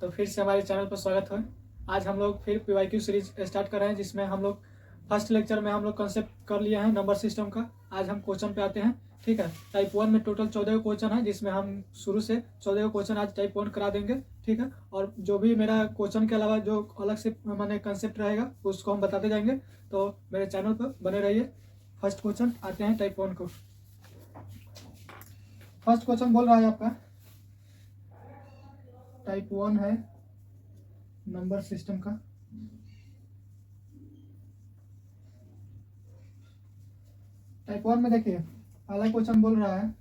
तो फिर से हमारे चैनल पर स्वागत है। आज हम लोग फिर PYQ सीरीज स्टार्ट कर रहे हैं, जिसमें हम लोग फर्स्ट लेक्चर में हम लोग कंसेप्ट कर लिया है नंबर सिस्टम का। आज हम क्वेश्चन पे आते हैं। ठीक है, टाइप 1 में टोटल 14 क्वेश्चन है, जिसमें हम शुरू से 14 क्वेश्चन आज टाइप 1 करा देंगे। ठीक है, और जो भी मेरा क्वेश्चन के अलावा जो अलग से मैंने कंसेप्ट रहेगा उसको हम बताते जाएंगे। तो मेरे चैनल पर बने रहिए। फर्स्ट क्वेश्चन आते हैं टाइप 1 को। फर्स्ट क्वेश्चन बोल रहा है आपका टाइप 1 है नंबर सिस्टम का। टाइप 1 में देखिए पहला क्वेश्चन बोल रहा है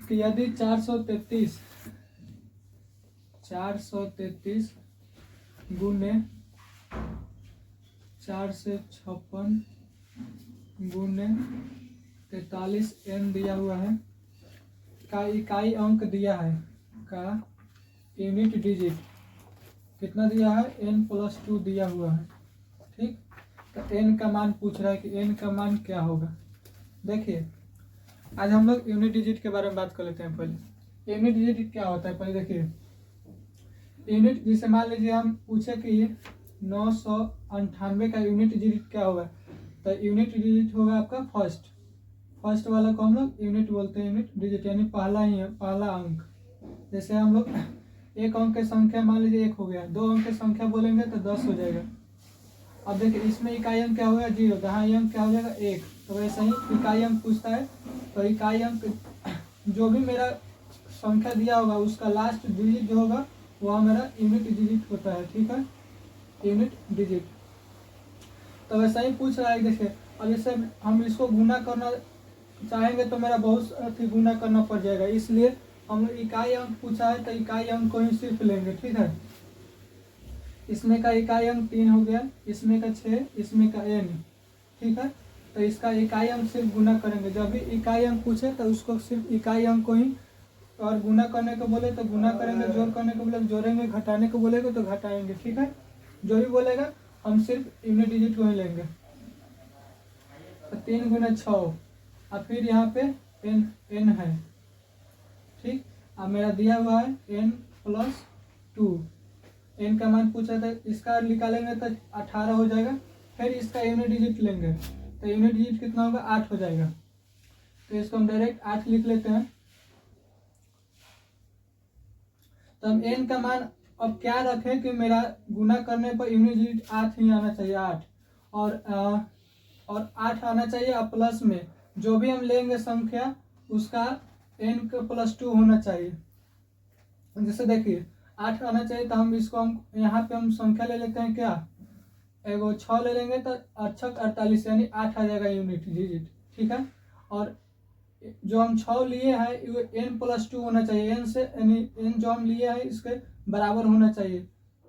कि यदि 433 गुने 4 से 56 गुने 43 n दिया हुआ है का इकाई अंक दिया है का यूनिट डिजिट कितना दिया है n+2 दिया हुआ है। ठीक, तो n का मान पूछ रहा है कि n का मान क्या होगा। देखिए आज हम लोग यूनिट डिजिट के बारे में बात कर लेते हैं। पहले यूनिट डिजिट क्या होता है पहले देखिए। यूनिट जिसे मान लीजिए हम पूछे कि 998 का यूनिट डिजिट क्या होगा, तो यूनिट डिजिट होगा आपका फर्स्ट वाला को हम लोग यूनिट बोलते हैं। यूनिट डिजिट यानी पहला अंक। जैसे हम लोग एक अंक की संख्या मान लीजिए 1 हो गया, 2 अंक की संख्या बोलेंगे तो 10 हो जाएगा। अब देखिए इसमें इकाई अंक क्या होगा 0, दहाई अंक क्या हो जाएगा 1। तो वैसे ही इकाई अंक पूछता है, तो इकाई अंक जो भी मेरा संख्या दिया होगा उसका लास्ट डिजिट जो होगा वह मेरा यूनिट डिजिट होता है। ठीक है, यूनिट डिजिट। तो वैसा ही पूछ रहा है। देखिए अब जैसे हम इसको गुना करना चाहेंगे तो मेरा बहुत गुना करना पड़ जाएगा, इसलिए हम लोग इकाई अंक पूछा है तो इकाई अंक को ही सिर्फ लेंगे। ठीक है, इसमें का इकाई अंक 3 हो गया, इसमें का 6, इसमें का n। ठीक है, तो इसका इकाई अंक सिर्फ गुना करेंगे। जब भी इकाई अंक पूछे तो उसको सिर्फ इकाई अंक को ही, और गुना करने को बोले तो गुना करेंगे, जोड़ करने को बोले तो जोड़ेंगे, घटाने को बोलेगा तो घटाएंगे। ठीक है, जो भी बोलेगा हम सिर्फ यूनिट डिजिट को ही लेंगे। तो 3 × 6 और फिर यहाँ पे n है। ठीक, अब मेरा दिया हुआ है n+2। n का मान पूछा था, इसका निकालेंगे तो 18 हो जाएगा। फिर इसका यूनिट डिजिट लेंगे तो यूनिट डिजिट कितना होगा 8 हो जाएगा। तो इसको हम डायरेक्ट 8 लिख लेते हैं। तो हम n का मान अब क्या रखें कि मेरा गुना करने पर यूनिट डिजिट 8 ही आना चाहिए, 8 और 8 आना चाहिए। अब प्लस में जो भी हम लेंगे संख्या उसका n+2 होना चाहिए। जैसे देखिए 8 आना चाहिए तो हम इसको हम यहाँ पे हम संख्या ले लेते हैं, क्या एगो 6 ले लेंगे तो 8 48 यानी 8 आ जाएगा यूनिट डिजिट। ठीक है, और जो हम 6 लिए हैं वो n+2 होना चाहिए। n से यानी n जो हम लिए हैं इसके बराबर होना चाहिए।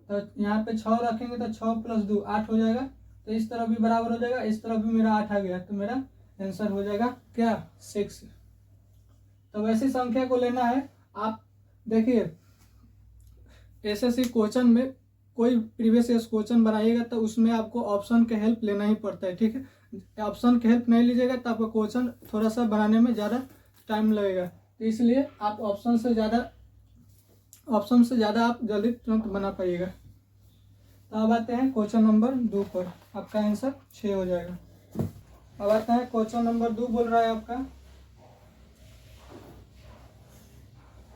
तो यहाँ पे 6 रखेंगे तो 6 + 2 8 हो जाएगा। तो इस तरफ भी बराबर हो जाएगा, इस तरफ भी मेरा 8 आ गया, तो मेरा आंसर हो जाएगा क्या 6। तो वैसी संख्या को लेना है। आप देखिए एसएससी क्वेश्चन में कोई प्रीवियस ईयर क्वेश्चन बनाइएगा तो उसमें आपको ऑप्शन के हेल्प लेना ही पड़ता है। ठीक है, ऑप्शन के हेल्प नहीं लीजिएगा तो आपका क्वेश्चन थोड़ा सा बनाने में ज़्यादा टाइम लगेगा। तो इसलिए आप ऑप्शन से ज़्यादा आप जल्दी तुरंत बना पाइएगा। तो अब आते हैं क्वेश्चन नंबर 2 पर। आपका आंसर 6 हो जाएगा। अब आते हैं क्वेश्चन नंबर 2। बोल रहा है आपका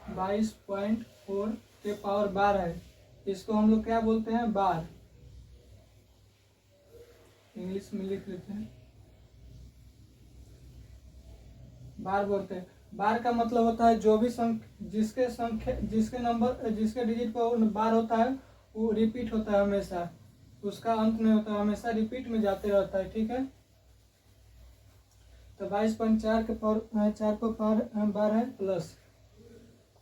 22.4 के पावर 12 है। इसको हम लोग क्या बोलते हैं बार, इंग्लिश में लिख लेते हैं बार बोलते हैं। बार का मतलब होता है जो भी जिसके नंबर जिसके डिजिट पर बार होता है वो रिपीट होता है, हमेशा उसका अंत नहीं होता, हमेशा रिपीट में जाते रहता है। ठीक है, तो 22.4 के पावर 4 पर पावर 12 है प्लस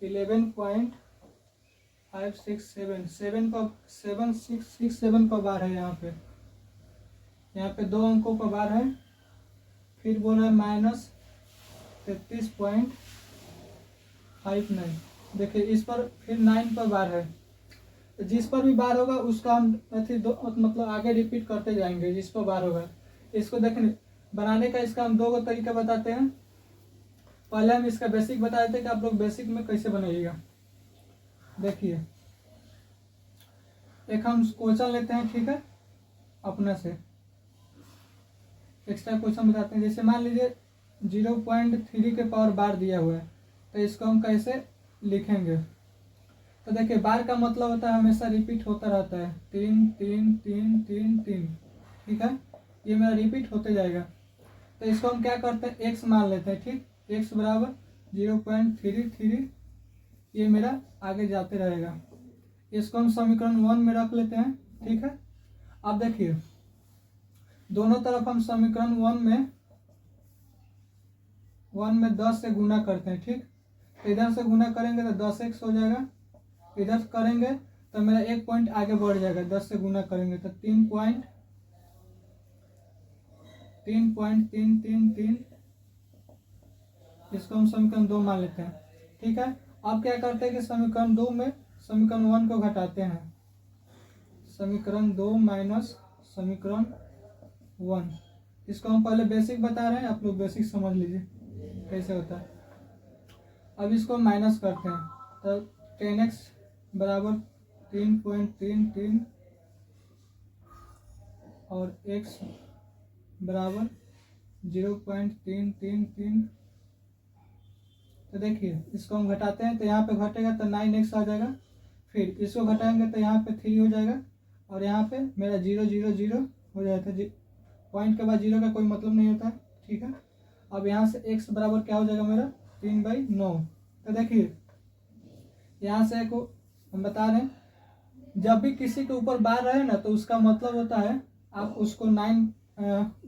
11.567 7.667 पर बार है। यहाँ पे 2 अंकों पर बार है। फिर बोल रहा है -33.59। देखिए इस पर फिर 9 पर बार है। जिस पर भी बार होगा उसका हम मतलब आगे रिपीट करते जाएंगे जिस पर बार होगा। इसको देखने बनाने का इसका हम 2 तरीका बताते हैं। पहले हम इसका बेसिक बता देते कि आप लोग बेसिक में कैसे बनाइएगा। देखिए एक हम क्वेश्चन लेते हैं, ठीक है, अपने से एक्स्ट्रा क्वेश्चन बताते हैं। जैसे मान लीजिए 0.3 के पावर बार दिया हुआ है, तो इसको हम कैसे लिखेंगे। तो देखिए बार का मतलब होता है हमेशा रिपीट होता रहता है, 3 3 3 3 3, ठीक है, ये मेरा रिपीट होते जाएगा। तो इसको हम क्या करते हैं, x मान लेते हैं, ठीक, x बराबर 0.33, ये मेरा आगे जाते रहेगा। इसको हम समीकरण 1 में रख लेते हैं, ठीक है। अब देखिए दोनों तरफ हम समीकरण 1 में 10 से गुना करते हैं, ठीक। तो इधर से गुना करेंगे तो 10x हो जाएगा, इधर करेंगे तो मेरा 1 पॉइंट आगे बढ़ जाएगा, 10 से गुना करेंगे तो 3.333, इसको हम समीकरण 2 मान लेते हैं, ठीक है। अब क्या करते हैं कि समीकरण 2 में समीकरण 1 को घटाते हैं, समीकरण 2 माइनस समीकरण 1। इसको हम पहले बेसिक बता रहे हैं, आप लोग बेसिक समझ लीजिए कैसे होता है। अब इसको माइनस करते हैं तो 10x बराबर 3.33 और x बराबर 0.333। तो देखिए इसको हम घटाते हैं तो यहाँ पे घटेगा तो 9x आ जाएगा, फिर इसको घटाएंगे तो यहाँ पे 3 हो जाएगा, और यहाँ पे मेरा 0 0 0 हो जाता है। पॉइंट के बाद 0 का कोई मतलब नहीं होता है, ठीक है। अब यहाँ से x बराबर क्या हो जाएगा मेरा 3/9। तो देखिए यहाँ से को हम बता रहे हैं, जब भी किसी के ऊपर बार रहे ना तो उसका मतलब होता है आप उसको 9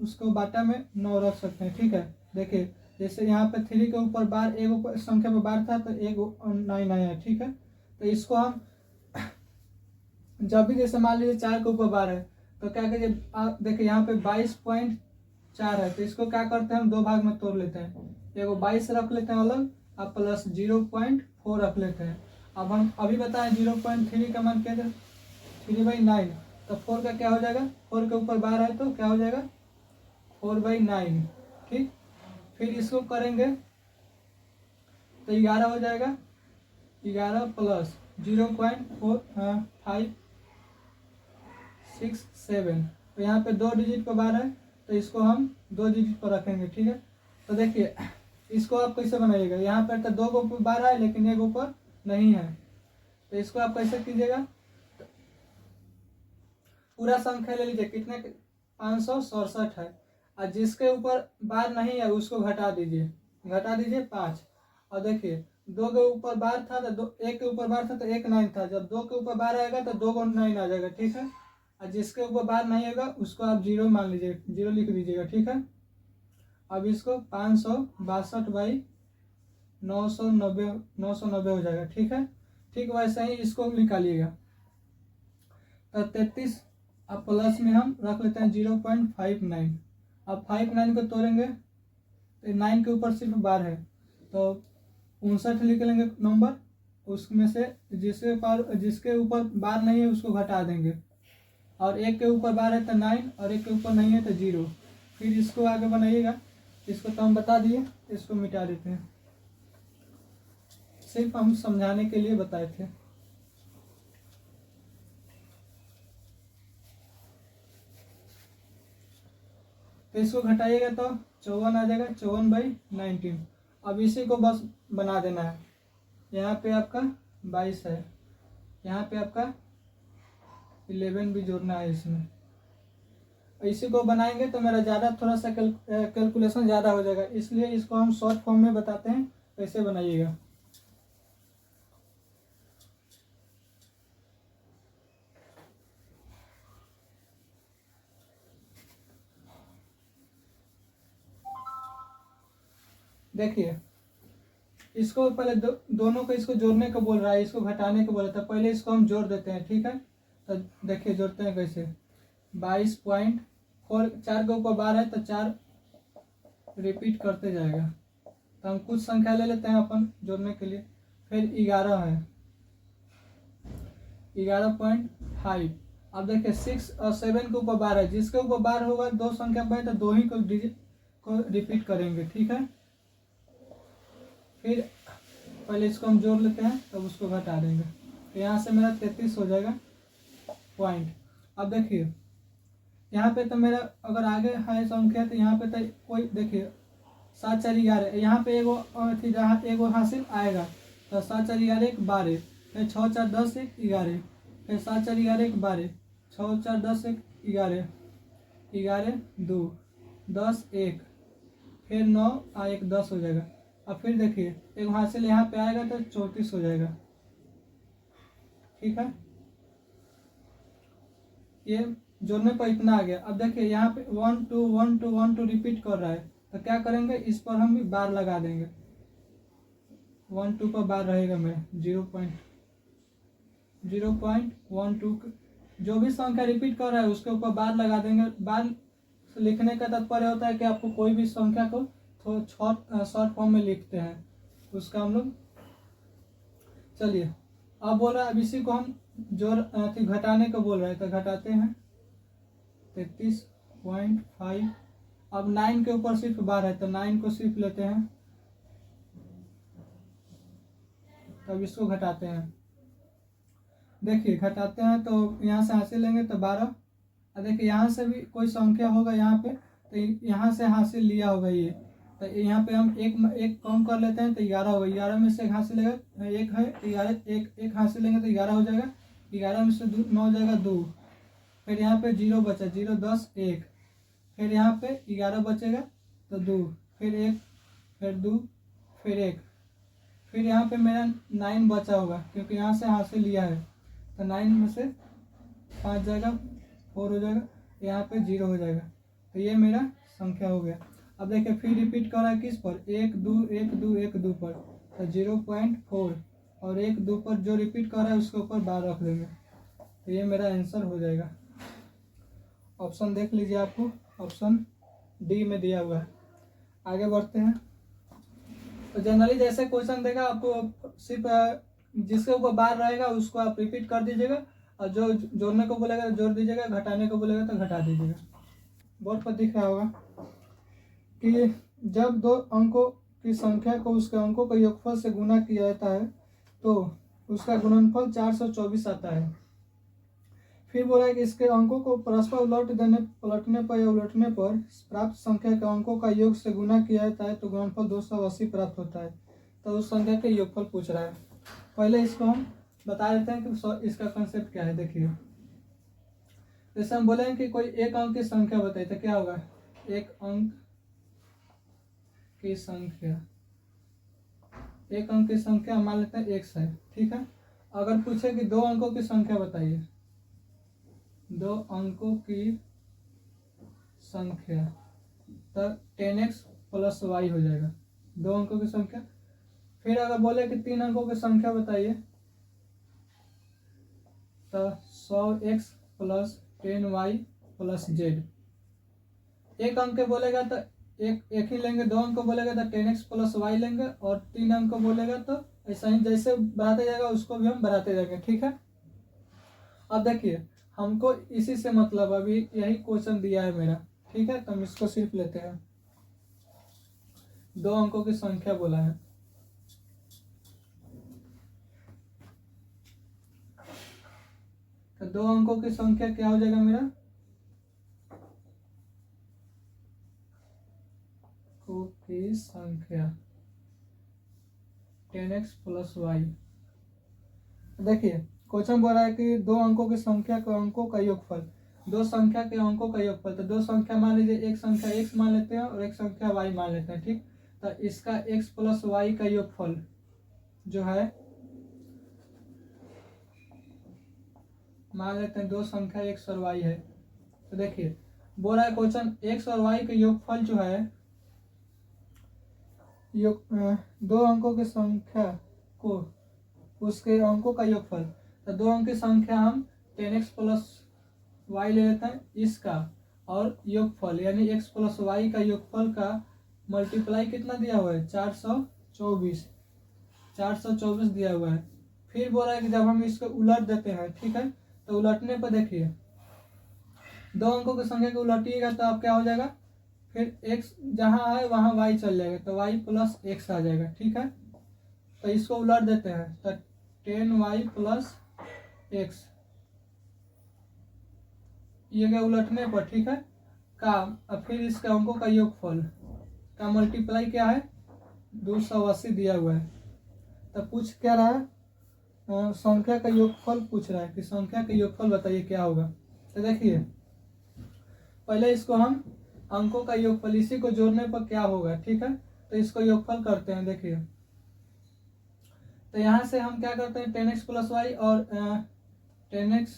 उसको बाटा में 9 रख सकते हैं, ठीक है। देखिए जैसे यहाँ पे 3 के ऊपर बार एक ऊपर संख्या पे बार था तो 9 आया है, ठीक है। तो इसको हम जब भी जैसे मान लीजिए 4 के ऊपर बार है तो क्या करिए, आप देखिए यहाँ पे 22.4 है, तो इसको क्या करते हैं हम 2 भाग में तोड़ लेते हैं, एगो 22 रख लेते हैं अलग, अब प्लस 0.4 रख लेते हैं। अब हम अभी बताएं 0.3 का मान क्या है 3/9, तो 4 का क्या हो जाएगा, 4 के ऊपर बार है तो क्या हो जाएगा 4/9, ठीक। फिर इसको करेंगे तो 11 हो जाएगा, 11 प्लस 0.567, तो यहाँ पे 2 डिजिट पर बार है तो इसको हम 2 डिजिट पर रखेंगे, ठीक है। तो देखिए इसको आप कैसे बनाइएगा, यहाँ पर तो 2 के ऊपर बार है लेकिन एक ऊपर नहीं है, तो इसको आप कैसे कीजिएगा, पूरा संख्या ले लीजिए, कितने 567 है, और जिसके ऊपर बार नहीं है उसको घटा दीजिए 5। और देखिए 2 के ऊपर बार था तो 1 के ऊपर बार था तो 1 9 था, जब 2 के ऊपर बार आएगा तो 2 को 9 आ जाएगा, ठीक है। और जिसके ऊपर बार नहीं होगा उसको आप 0 मान लीजिए, 0 लिख दीजिएगा, ठीक है। अब इसको 562/990 हो जाएगा, ठीक है। ठीक वैसे ही इसको निकालिएगा तो 33, अब प्लस में हम रख लेते हैं 0.59। अब 59 को तोड़ेंगे तो 9 के ऊपर सिर्फ बार है तो 59 लिख लेंगे नंबर, उसमें से जिसके ऊपर बार नहीं है उसको घटा देंगे, और 1 के ऊपर बार है तो 9 और 1 के ऊपर नहीं है तो 0। फिर इसको आगे बनाइएगा, इसको तो हम बता दिए, इसको मिटा देते हैं, सिर्फ हम समझाने के लिए बताए थे। तो इसको घटाइएगा तो 54 आ जाएगा, 54/19। अब इसी को बस बना देना है, यहाँ पे आपका 22 है, यहाँ पे आपका 11 भी जोड़ना है इसमें। इसी को बनाएंगे तो मेरा ज़्यादा थोड़ा सा कैलकुलेशन ज़्यादा हो जाएगा, इसलिए इसको हम शॉर्ट फॉर्म में बताते हैं कैसे बनाइएगा। देखिए इसको पहले दोनों को इसको जोड़ने को बोल रहा है, इसको घटाने को बोल रहा था, पहले इसको हम जोड़ देते हैं, ठीक है। तो देखिए जोड़ते हैं कैसे, 22.4, 4 के ऊपर बार है तो 4 रिपीट करते जाएगा, तो हम कुछ संख्या ले लेते हैं अपन जोड़ने के लिए। फिर 11 है, 11.5। अब देखिए 6 और 7 के ऊपर बार है, जिसके ऊपर बार होगा 2 संख्या पे तो 2 ही को डिजिट को रिपीट करेंगे, ठीक है। फिर पहले इसको हम जोड़ लेते हैं तब उसको घटा देंगे। तो यहाँ से मेरा 33 हो जाएगा पॉइंट। अब देखिए यहाँ पे तो मेरा अगर आगे है संख्या तो यहाँ पे तो कोई देखिए 7 4 11, यहाँ पे एगो थी जहाँ एगो हासिल आएगा तो 7 4 11 1 12, फिर 6 4 10 1 11, फिर 7 4 11 1 12, 6 4 10 1 11, 11 2 10 1, फिर 9 1 10 हो जाएगा। अब फिर देखिए एक हासिल यहाँ पे आएगा तो 34 हो जाएगा। ठीक है, ये जोड़ने पर इतना आ गया। अब देखिए यहाँ पे 1 2 1 2 1 2 रिपीट कर रहा है तो क्या करेंगे, इस पर हम भी बार लगा देंगे। 1 2 पर बार रहेगा मेरा 0.12, जो भी संख्या रिपीट कर रहा है उसके ऊपर बार लगा देंगे। बार लिखने का तात्पर्य होता है कि आपको कोई भी संख्या को शॉर्ट फॉर्म में लिखते हैं, उसका हम लोग। चलिए अब बोल रहा है, अब इसी को हम जोड़ घटाने को बोल रहे हैं तो घटाते हैं 33.5। अब 9 के ऊपर सिर्फ बार है तो 9 को सिर्फ लेते हैं, तब इसको घटाते हैं। देखिए घटाते हैं तो यहाँ से हासिल लेंगे तो 12। देखिए यहाँ से भी कोई संख्या होगा यहाँ पे तो यहाँ से हासिल लिया होगा ये, तो यहाँ पे हम एक कम कर लेते हैं तो 11 होगा। 11 में से एक हासिल लेगा, एक है 11, एक हासिल लेंगे तो 11 हो जाएगा। 11 में से 9 हो जाएगा 2, फिर यहाँ पे 0 बचा, 0 10 1, फिर यहाँ पे 11 बचेगा तो 2, फिर 1, फिर 2, फिर 1, फिर यहाँ पे मेरा 9 बचा होगा क्योंकि यहाँ से हासिल लिया है तो 9 में से 5 जाएगा, 4 हो जाएगा, यहाँ पे 0 हो जाएगा। तो ये मेरा संख्या हो गया। अब देखिए फिर रिपीट कर रहा है किस पर, 1 2 1 2 1 2 पर, तो 0.4 और 1 2 पर जो रिपीट कर रहा है उसके ऊपर बार रख देंगे। तो ये मेरा आंसर हो जाएगा। ऑप्शन देख लीजिए, आपको ऑप्शन डी में दिया हुआ है। आगे बढ़ते हैं। तो जनरली जैसे क्वेश्चन देगा आपको सिर्फ जिसके ऊपर बार रहेगा उसको आप रिपीट कर दीजिएगा, और जो जोड़ने को बोलेगा जोड़ दीजिएगा, घटाने को बोलेगा तो घटा दीजिएगा। बोर्ड पर दिख रहा होगा कि जब दो अंकों की संख्या को उसके अंकों के योगफल से गुना किया जाता है तो उसका गुणनफल 424 आता है। फिर बोला है कि इसके अंकों को परस्पर पलटने पर या उलटने पर प्राप्त संख्या के अंकों का योग से गुना किया जाता है तो गुणनफल 280 प्राप्त होता है। तो उस संख्या के योगफल पूछ रहा है। पहले इसको हम बता देते हैं कि इसका कंसेप्ट क्या है। देखिए जैसे हम बोले कि कोई एक अंक की संख्या बताइए तो क्या होगा, एक अंक की संख्या, एक अंक की संख्या मान लेते हैं x है। ठीक है, अगर पूछे कि दो अंकों की संख्या बताइए, दो अंकों की संख्या, तो 10x प्लस y हो जाएगा, दो अंकों की संख्या। फिर अगर बोले कि तीन अंकों की संख्या बताइए तो 100x plus 10y plus z। एक अंक बोलेगा तो एक ही लेंगे, दो अंक बोलेगा तो 10x प्लस y लेंगे, और तीन अंक बोलेगा तो ऐसा ही जैसे बढ़ाते जाएगा उसको भी हम बढ़ाते जाएंगे। ठीक है, अब देखिए हमको इसी से मतलब अभी यही क्वेश्चन दिया है मेरा। ठीक है, तो हम इसको सिर्फ लेते हैं, दो अंकों की संख्या बोला है। तो दो अंकों की संख्या क्या हो जाएगा मेरा, की संख्या 10x प्लस y। देखिए क्वेश्चन बोल रहा है कि दो अंकों की संख्या के अंकों का योगफल, दो संख्या के अंकों का योगफल। तो दो संख्या मान लीजिए, एक संख्या x मान लेते हैं और एक संख्या y मान लेते हैं। ठीक, तो इसका x प्लस y का योगफल जो है, मान लेते हैं दो संख्या x और y है। तो देखिए बोल रहा है क्वेश्चन x और y के योगफल जो है, दो अंकों की संख्या को उसके अंकों का योगफल। तो दो अंक की संख्या हम 10x प्लस y ले लेते हैं इसका, और योगफल यानी x प्लस y का योगफल का मल्टीप्लाई कितना दिया हुआ है, 424 दिया हुआ है। फिर बोल रहा है कि जब हम इसको उलट देते हैं, ठीक है, तो उलटने पर देखिए दो अंकों की संख्या को उलटिएगा तो आप क्या हो जाएगा, फिर x जहाँ आए वहाँ y चल जाएगा तो y प्लस x आ जाएगा। ठीक है, तो इसको उलट देते हैं, तो 10y प्लस एक्स, ये क्या उलटने पर, ठीक है, का अब फिर इसके अंकों का योगफल का मल्टीप्लाई क्या है, 280 दिया हुआ है। तो पूछ क्या रहा है, संख्या का योगफल पूछ रहा है कि संख्या का योगफल बताइए क्या होगा। तो देखिए पहले इसको हम अंकों का योगफल, इसी को जोड़ने पर क्या होगा, ठीक है, तो इसको योगफल करते हैं। देखिए तो यहाँ से हम क्या करते हैं, 10x प्लस वाई और 10x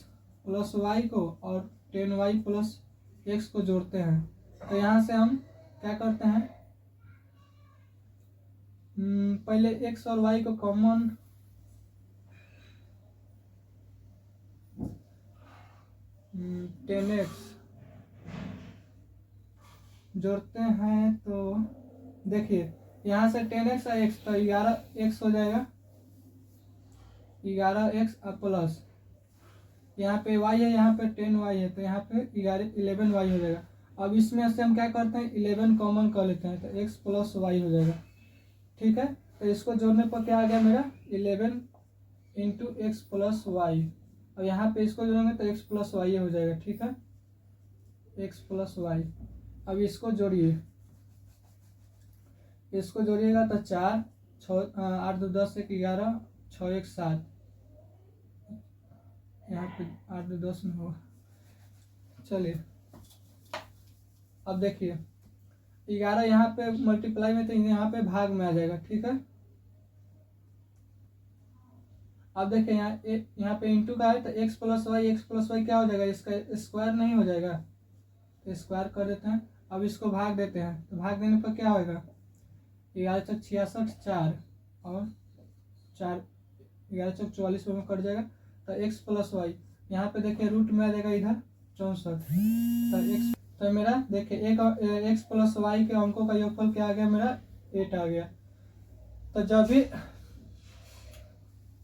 प्लस वाई को और 10y प्लस एक्स को जोड़ते हैं। तो यहाँ से हम क्या करते हैं, पहले x और y को कॉमन 10x जोड़ते हैं। तो देखिए यहाँ से 10x और x, तो 11x हो जाएगा, 11x प्लस यहाँ पे y है, यहाँ पे 10y है, तो यहाँ पे 11y हो जाएगा। अब इसमें से हम क्या करते हैं, 11 कॉमन कर लेते हैं, तो x प्लस वाई हो जाएगा, ठीक है। तो इसको जोड़ने पर क्या आ गया मेरा, 11 इंटू एक्स प्लस वाई, और यहाँ पे इसको जोड़ेंगे तो x प्लस वाई हो जाएगा, ठीक है, x प्लस वाई। अब इसको जोड़िए, इसको जोड़िएगा तो 4 6 8 2 10 1 11 6 1 7, यहाँ पे 8 2 10 में होगा। चलिए अब देखिए 11 यहाँ पे मल्टीप्लाई में, तो यहाँ पे भाग में आ जाएगा, ठीक है। अब देखिए यहाँ पे इंटू का है, तो x प्लस वाई क्या हो जाएगा, इसका स्क्वायर नहीं हो जाएगा, तो स्क्वायर कर देते हैं। अब इसको भाग देते हैं, तो भाग देने पर क्या होगा, 11 चौक 66 4 और 4 11 चौक 44 में कट जाएगा। तो x प्लस वाई यहाँ पे देखिए रूट में आ जाएगा इधर 64, तो x, तो मेरा देखिए एक x प्लस वाई के अंकों का योगफल क्या आ गया, मेरा 8 आ गया। तो जब भी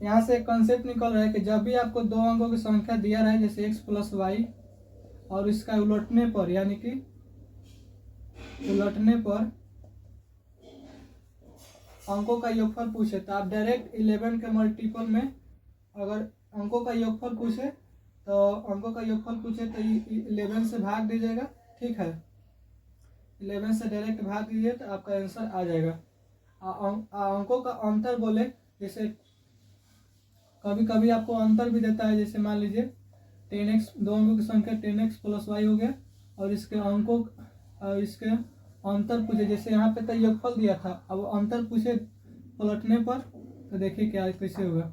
यहाँ से एक कंसेप्ट निकल रहा है कि जब भी आपको दो अंकों की संख्या दिया रहा है, जैसे x प्लस वाई, और इसका उलटने पर, यानी कि उलटने पर अंकों का योगफल पूछे, तो आप डायरेक्ट 11 के मल्टीपल में, अगर अंकों का योगफल पूछे तो 11 से भाग दीजिएगा, ठीक है, 11 से डायरेक्ट भाग दीजिए तो आपका आंसर आ जाएगा। अंकों का अंतर बोले, जैसे कभी कभी आपको अंतर भी देता है, जैसे मान लीजिए 10x, दो अंकों की संख्या 10x प्लस वाई हो गया, और इसके अंकों और इसके अंतर पूछे, जैसे यहाँ पे तो योगफल दिया था, अब अंतर पूछे पलटने पर, तो देखिए क्या कैसे होगा,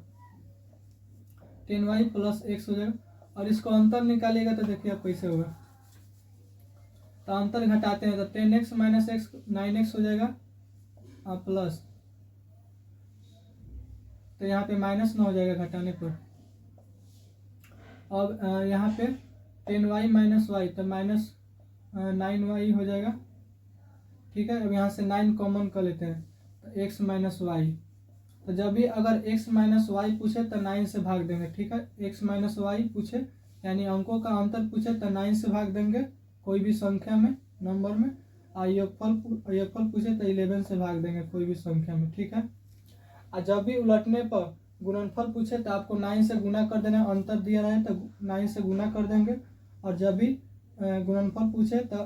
10y प्लस एक्स हो जाएगा, और इसको अंतर निकालिएगा तो देखिए आप कैसे होगा। तो अंतर घटाते हैं, तो 10x माइनस एक्स 9x हो जाएगा, प्लस, तो यहाँ पे माइनस 9 हो जाएगा घटाने पर। अब यहाँ पे 10y माइनस वाई, तो माइनस 9y हो जाएगा, ठीक है। अब यहाँ से 9 कॉमन कर लेते हैं, तो x माइनस वाई, तो जब भी अगर x माइनस वाई पूछे तो 9 से भाग देंगे, ठीक है। x माइनस वाई पूछे यानी अंकों का अंतर पूछे तो 9 से भाग देंगे कोई भी संख्या में, नंबर में, और योगफल पूछे तो 11 से भाग देंगे कोई भी संख्या में, ठीक है। और जब भी उलटने पर गुणनफल पूछे तो आपको 9 से गुना कर देना, अंतर दिया रहे तो 9 से गुना कर देंगे, और जब भी गुणनफल पूछे तो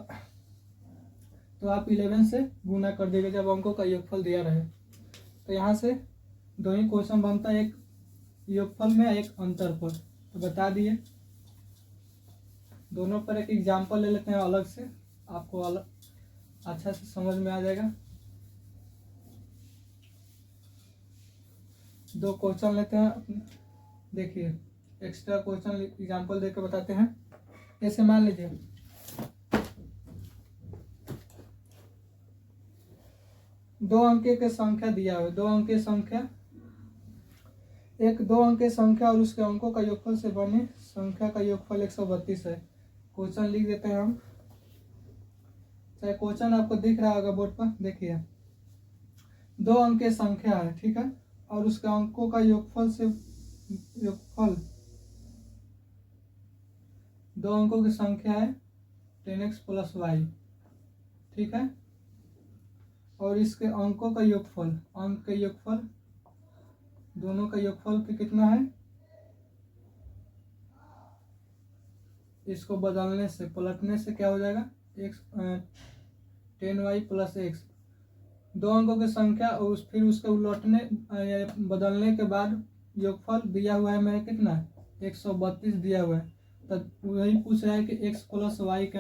आप 11 से गुना कर देंगे जब अंकों का योगफल दिया रहे। तो यहाँ से दो ही क्वेश्चन बनता है, एक योगफल में एक अंतर पर, तो बता दिए। दोनों पर एक एग्जाम्पल ले लेते हैं अलग से, आपको अलग अच्छा से समझ में आ जाएगा। दो क्वेश्चन लेते हैं, देखिए एक्स्ट्रा क्वेश्चन एग्जाम्पल देकर बताते हैं। जैसे मान लीजिए दो अंक के संख्या दिया हुआ, दो अंक संख्या, एक दो अंक संख्या और उसके अंकों का योगफल से बने संख्या का योगफल 132 है। क्वेश्चन लिख देते हैं हम, चाहे क्वेश्चन आपको दिख रहा होगा बोर्ड पर, देखिए दो अंक संख्या है, ठीक है, और उसके अंकों का योगफल दो अंकों की संख्या है 10x प्लस वाई, ठीक है, और इसके अंकों का योगफल, अंक का योगफल दोनों का योगफल कितना है, इसको बदलने से पलटने से क्या हो जाएगा, एक्स 10y प्लस एक्स, दो अंकों की संख्या और फिर उसके उलटने बदलने के बाद योगफल दिया हुआ है मेरा कितना 132 दिया हुआ है। तब वही पूछ रहा है कि x प्लस वाई का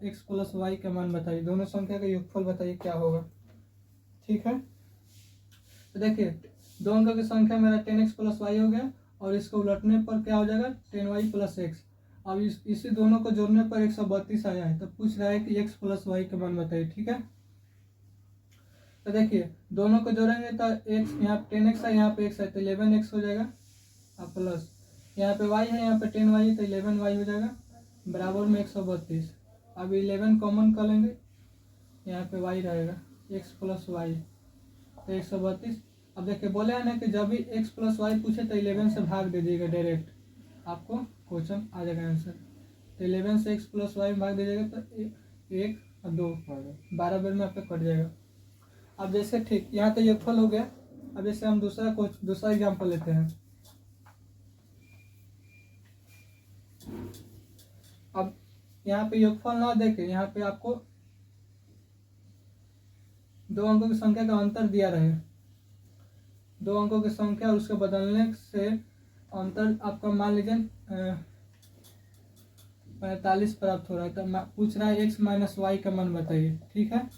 x प्लस वाई का मान बताइए, दोनों संख्या का योगफल बताइए क्या होगा। ठीक है, तो देखिए दो अंकों की संख्या मेरा 10x प्लस वाई हो गया और इसको उलटने पर क्या हो जाएगा 10y प्लस एक्स। अब इसी दोनों को जोड़ने पर 132 आया है, तो पूछ रहा है कि x प्लस वाई का मान बताइए। ठीक है, तो देखिए दोनों को जोड़ेंगे तो x यहाँ पे 10x है, यहाँ पे x है तो 11x हो जाएगा, अब प्लस यहाँ पे y है, यहाँ पे 10y है तो 11y हो जाएगा, बराबर में 132। अब 11 कॉमन कर लेंगे, यहाँ पे y रहेगा x प्लस वाई तो 132। अब देखिए बोले हैं ना कि जब भी x प्लस वाई पूछे तो 11 से भाग दे दीजिएगा, डायरेक्ट आपको क्वेश्चन आ जाएगा आंसर। तो 11 से x प्लस वाई भाग दीजिएगा तो 1 और 2 12 बेर में आपका कट जाएगा। अब जैसे ठीक यहाँ तो योगफल हो गया। अब जैसे हम दूसरा एग्जाम्पल लेते हैं। अब यहाँ पे योगफल ना देखे, यहाँ पे आपको दो अंकों की संख्या का अंतर दिया रहे, दो अंकों की संख्या और उसके बदलने से अंतर आपका मान लीजिए 45 प्राप्त हो रहा है, तो पूछ रहा है x माइनस वाई का मान बताइए। ठीक है,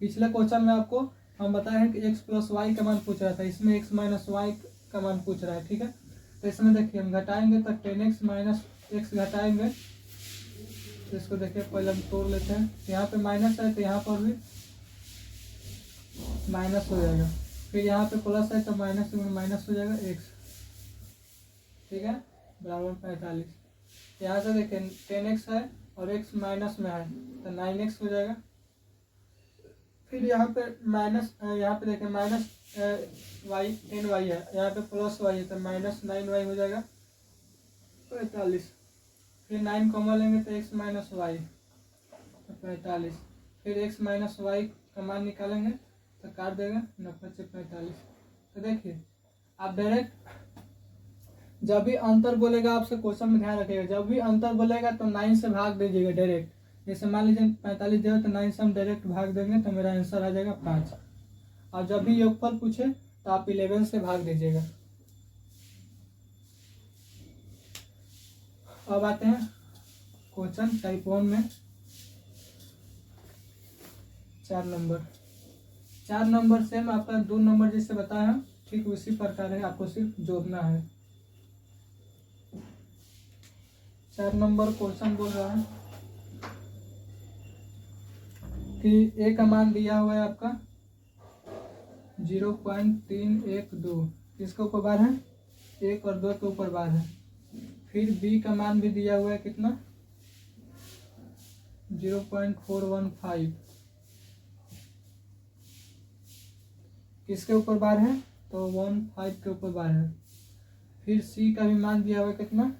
पिछले क्वेश्चन में आपको हम बताए हैं कि x प्लस वाई का मान पूछ रहा था, इसमें x माइनस वाई का मान पूछ रहा है। ठीक है, तो इसमें देखिए हम घटाएंगे तो 10x माइनस एक्स घटाएंगे, तो इसको देखिए पहले हम तोड़ लेते हैं। यहाँ पे माइनस है तो यहाँ पर भी माइनस हो जाएगा, फिर यहाँ पे प्लस है तो माइनस में माइनस हो जाएगा x। ठीक है, बराबर 45। यहाँ से देखिए 10x है और x माइनस में है तो 9x हो जाएगा। फिर यहाँ पे माइनस, यहाँ पे देखिए माइनस वाई 10y है, यहाँ पे प्लस वाई है तो माइनस 9y हो जाएगा 45। फिर 9 कॉमन लेंगे तो x माइनस वाई 45। फिर x माइनस वाई का मान निकालेंगे तो काट देगा 90 से 45। तो देखिए आप डायरेक्ट जब भी अंतर बोलेगा, आपसे क्वेश्चन में ध्यान रखिएगा, जब भी अंतर बोलेगा तो 9 से भाग दीजिएगा डायरेक्ट। जैसे मान लीजिए 45 देगा तो 9 से हम डायरेक्ट भाग देंगे तो मेरा आंसर आ जाएगा 5। और जब भी योगफल पूछे तो आप 11 से भाग दीजिएगा। अब आते हैं क्वेश्चन टाइप 1 में 4 नंबर सेम आपका 2 नंबर जिससे बताया ठीक उसी प्रकार है, आपको सिर्फ जोड़ना है। 4 नंबर क्वेश्चन बोल रहा है कि a का मान दिया हुआ है आपका 0.312, किसके ऊपर बार है 1 और 2 के ऊपर बार है। फिर b का मान भी दिया हुआ है कितना 0.415, किसके ऊपर बार है तो 15 के ऊपर बार है। फिर c का भी मान दिया हुआ है कितना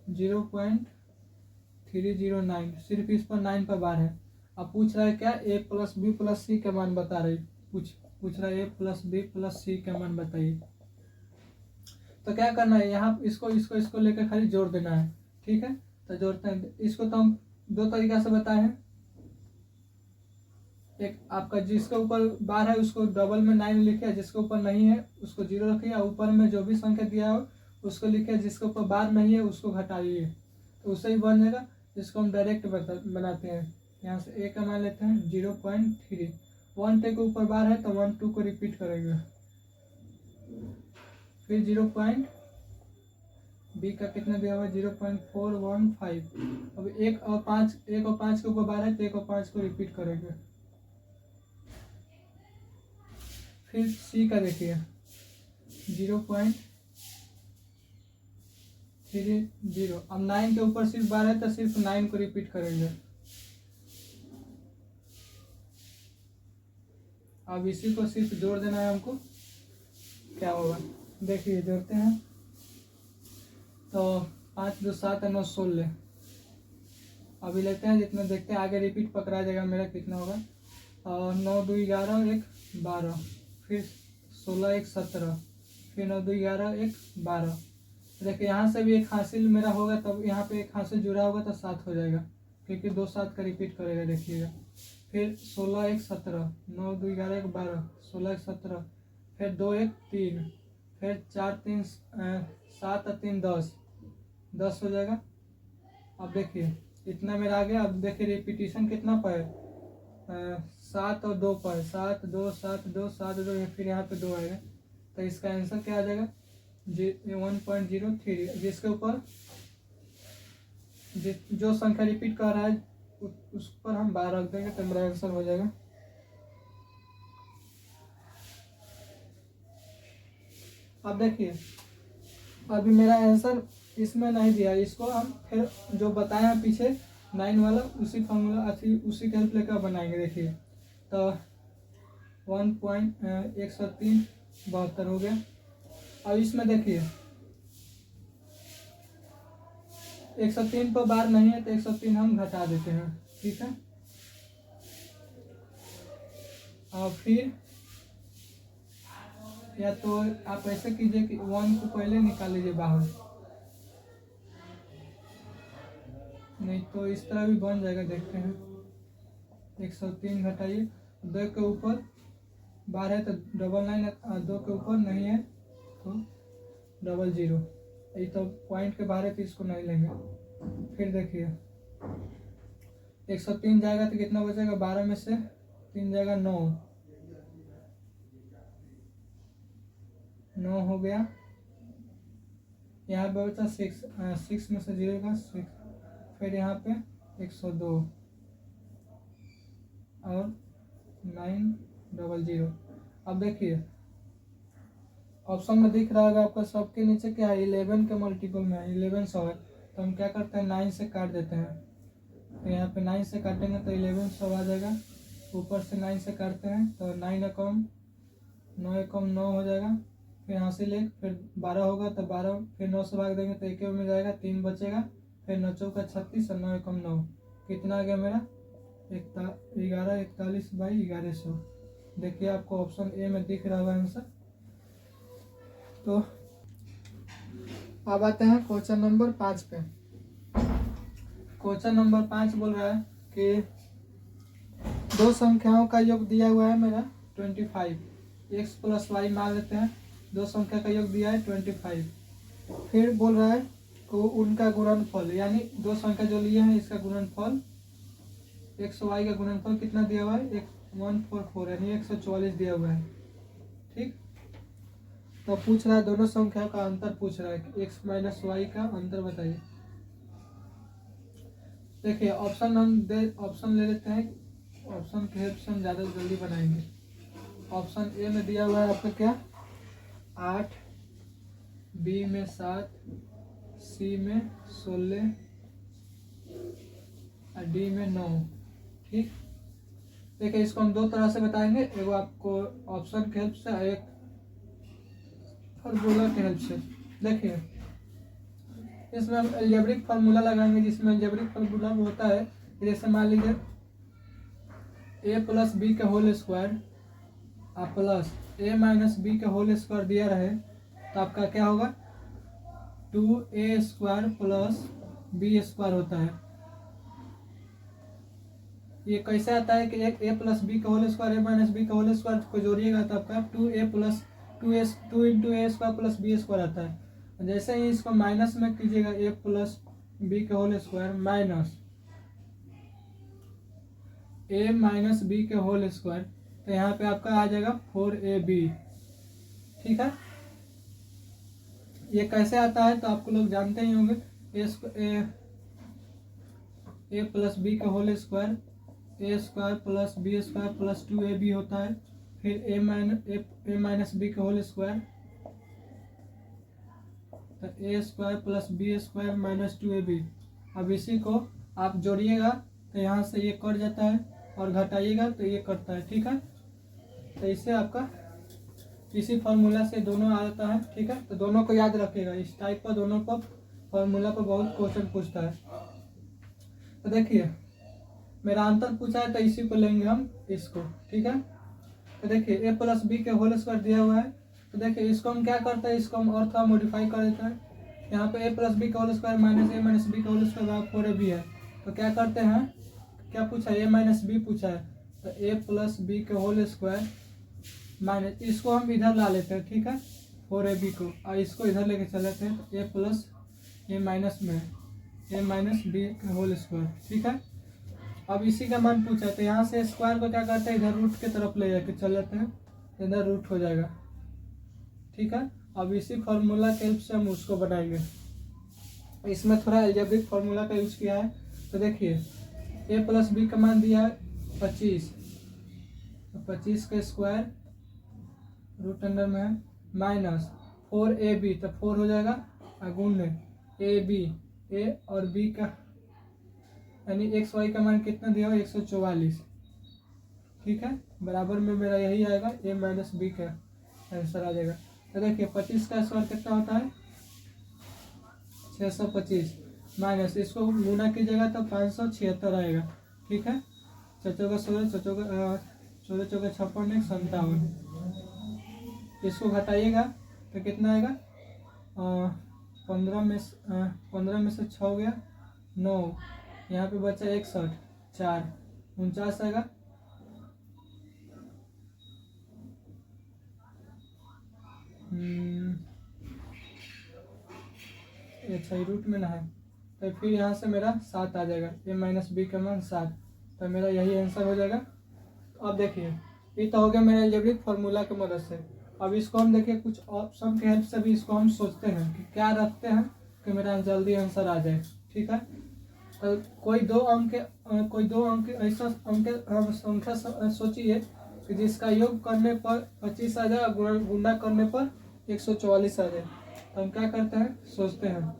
0.309, सिर्फ इस पर 9 पर बार है। अब पूछ रहा है क्या a प्लस बी प्लस सी का मान बता रही, पूछ रहा है a प्लस बी प्लस सी का मान बताइए। तो क्या करना है, यहाँ इसको लेकर खाली जोड़ देना है। ठीक है, तो जोड़ते हैं। इसको तो हम 2 तरीका से बताए हैं। एक आपका जिसके ऊपर बार है उसको डबल में 9 लिखे, जिसके ऊपर नहीं है उसको 0 रखिए, ऊपर में जो भी संख्या दिया हो उसको लिखिए, जिसके ऊपर बार नहीं है उसको घटाइए तो उससे ही बन जाएगा। इसको हम डायरेक्ट बनाते हैं। यहाँ से a का मान लेते हैं 0.3, 1 के ऊपर बार है तो 1 2 को रिपीट करेंगे। फिर b का कितना दिया हुआ है 0.415। अब 1 और 5 के ऊपर बार है तो 1 और 5 को रिपीट करेंगे। फिर c का देखिए 0.30। अब 9 के ऊपर सिर्फ बार है तो सिर्फ 9 को रिपीट करेंगे। अब इसी को सिर्फ जोड़ देना है हमको, क्या होगा देखिए जोड़ते हैं तो 5 2 7 9 16। अभी लेते हैं जितना देखते हैं, आगे रिपीट पकड़ा जाएगा मेरा कितना होगा। और 9 2 11 1 12, फिर 16 1 17, फिर 9 2 11 1 12। देखिए यहाँ से भी एक हासिल मेरा होगा, तब यहाँ पे एक हासिल जुड़ा होगा तो 7 हो जाएगा, क्योंकि 2 7 का रिपीट करेगा। देखिएगा फिर 16 1 17, 9 2 11 1 12, 16 1 17, फिर 2 1 3, फिर 4 3 7 और 3 10, 10 हो जाएगा। अब देखिए इतना मेरा आ गया। अब देखिए रिपीटिशन कितना पर है, 7 और 2 पर, 7 2 7 2 7 2, फिर यहाँ पे 2 आएगा। तो इसका आंसर क्या आ जाएगा 1.03, जिसके ऊपर जो संख्या रिपीट कर रहा है उस पर हम 12 रख देंगे तो मेरा आंसर हो जाएगा। अब देखिए अभी मेरा आंसर इसमें नहीं दिया, इसको हम फिर जो बताया पीछे 9 वाला उसी फॉर्मूला उसी का हेल्प लेकर बनाएंगे। देखिए तो 1.103 हो गया। अब इसमें देखिए 103 पर बार नहीं है तो 103 हम घटा देते हैं, ठीक है। और फिर या तो आप ऐसे कीजिए कि 1 को पहले निकाल लीजिए बाहर, नहीं तो इस तरह भी बन जाएगा। देखते हैं 103 घटाइए, 2 के ऊपर बार है तो 99, 2 के ऊपर नहीं है तो 00, ये तो पॉइंट के बाहर है तो इसको नहीं लेंगे। फिर देखिए 103 जाएगा तो कितना बचेगा, 12 में से 3 जाएगा 9 हो गया। यहाँ पे बचा 6 में से 0 का 6, फिर यहाँ पे 102 और 900। अब देखिए ऑप्शन में दिख रहा होगा आपका, सबके नीचे क्या है 11 के मल्टीपल में है, 1100 है। तो हम क्या करते हैं 9 से काट देते हैं, तो यहाँ पे 9 से काटेंगे तो 1100 आ जाएगा। ऊपर से 9 से काटते हैं तो 9 एकम 9 हो जाएगा। फिर हासिल 1, फिर 12 होगा तो 12, फिर 9 से भाग देंगे तो 1 में जाएगा, 3 बचेगा, फिर 9 चौका 36 और 9 एकम 9, कितना आ गया मेरा 11 41 बाई 1100। देखिए आपको ऑप्शन ए में दिख रहा होगा आंसर। तो अब आते हैं क्वेश्चन नंबर 5 पे। क्वेश्चन नंबर 5 बोल रहा है कि दो संख्याओं का योग दिया हुआ है मेरा 25, x प्लस वाई मान लेते हैं। दो संख्या का योग दिया है 25, फिर बोल रहा है को उनका गुणनफल, यानी दो संख्या जो लिए हैं इसका गुणनफल x वाई का गुणनफल कितना दिया हुआ है 144, यानी 144 दिया हुआ है, ठीक। तो पूछ रहा है दोनों संख्याओं का अंतर पूछ रहा है कि x माइनस वाई का अंतर बताइए। देखिए ऑप्शन ले लेते हैं, ऑप्शन के हेल्प से हम ज़्यादा जल्दी बनाएंगे। ऑप्शन ए में दिया हुआ है आपका क्या 8, बी में 7, सी में 16 और डी में 9, ठीक। देखिए इसको हम दो तरह से बताएंगे, एगो आपको ऑप्शन के हेल्प से और एक फार्मूला के हेल्प से। देखिए इसमें हम अलजेब्रिक फार्मूला लगाएंगे, जिसमें अलजेब्रिक फार्मूला में होता है जैसे मान लीजिए a प्लस बी का होल स्क्वायर और प्लस a माइनस बी का होल स्क्वायर दिया रहे तो आपका क्या होगा 2a square plus B square होता है। ये कैसे आता है कि एक a प्लस बी का whole square a minus B का होल स्क्वायर को जोड़िएगा तो आपका 2a plus 2 into A square plus B square आता है। जैसे ही इसको माइनस में कीजिएगा a प्लस बी का whole square minus a minus B के होल स्क्वायर, तो यहाँ पे आपका आ जाएगा 4ab, ठीक है। ये कैसे आता है तो आपको लोग जानते ही होंगे, a प्लस बी का whole square a square plus B square plus 2ab होता है, फिर a माइनस बी का होल स्क्वायर तो a square plus B square minus 2ab। अब इसी को आप जोड़िएगा तो यहाँ से ये कट जाता है और घटाइएगा तो ये कटता है, ठीक है। तो इससे आपका इसी फार्मूला से दोनों आ जाता है, ठीक है। तो दोनों को याद रखिएगा, इस टाइप पर दोनों पर फार्मूला पर बहुत क्वेश्चन पूछता है। तो देखिए मेरा अंतर पूछा है तो इसी को लेंगे हम इसको, ठीक है। तो देखिए a प्लस बी के होल स्क्वायर दिया हुआ है तो देखिए इसको हम क्या करते हैं, इसको हम और थोड़ा मॉडिफाई कर देते हैं। यहाँ पे a प्लस बी का whole square minus a minus B का होल स्क्वायर 4ab है। तो क्या करते हैं, क्या पूछा है, a माइनस बी पूछा है, तो a प्लस बी का होल स्क्वायर माइनस, इसको हम इधर ला लेते हैं, ठीक है, 4ab को, और इसको इधर लेके चले जाते हैं, तो a प्लस a माइनस में a माइनस बी का होल स्क्वायर, ठीक है। अब इसी का मान पूछा है, तो यहाँ से स्क्वायर को क्या करते हैं, इधर रूट की तरफ ले जाके चल जाते हैं, इधर रूट हो जाएगा, ठीक है। अब इसी फॉर्मूला के हेल्प से हम उसको बनाएंगे। इसमें थोड़ा अलजेब्रिक फॉर्मूला का यूज किया है। तो देखिए a प्लस बी का मान दिया है 25, तो 25 का स्क्वायर रूट अंडर में है माइनस 4ab, तो 4 हो जाएगा गुण ए बी, ए और बी का यानी एक्स वाई का मान कितना दिया हुआ 144, ठीक है, बराबर में मेरा यही आएगा a माइनस बी का आंसर आ जाएगा। तो देखिए 25 का स्क्वायर कितना होता है 625, माइनस इसको गुना कीजिएगा तो 576 आएगा, ठीक है। चौका 16, चौदह चौका 56, 57, इसको घटाइएगा तो कितना आएगा 15 में से 6 हो गया 9, यहाँ पे बचा 61, 4, 49 आएगा। अच्छा रूट में ना है, तो फिर यहाँ से मेरा 7 आ जाएगा, a माइनस बी का मान 7, तो मेरा यही आंसर हो जाएगा। अब देखिए ये तो हो गया मेरा अलजेब्रिक फार्मूला की मदद से। अब इसको हम देखिए कुछ ऑप्शन के हेल्प से भी इसको हम सोचते हैं कि क्या रखते हैं कि मेरा जल्दी आंसर आ जाए, ठीक है। तो कोई दो अंक ऐसा अंक संख्या सोचिए कि जिसका योग करने पर 25 आ जाए, गुणा करने पर 144 आ जाए। तो हम क्या करते हैं, सोचते हैं,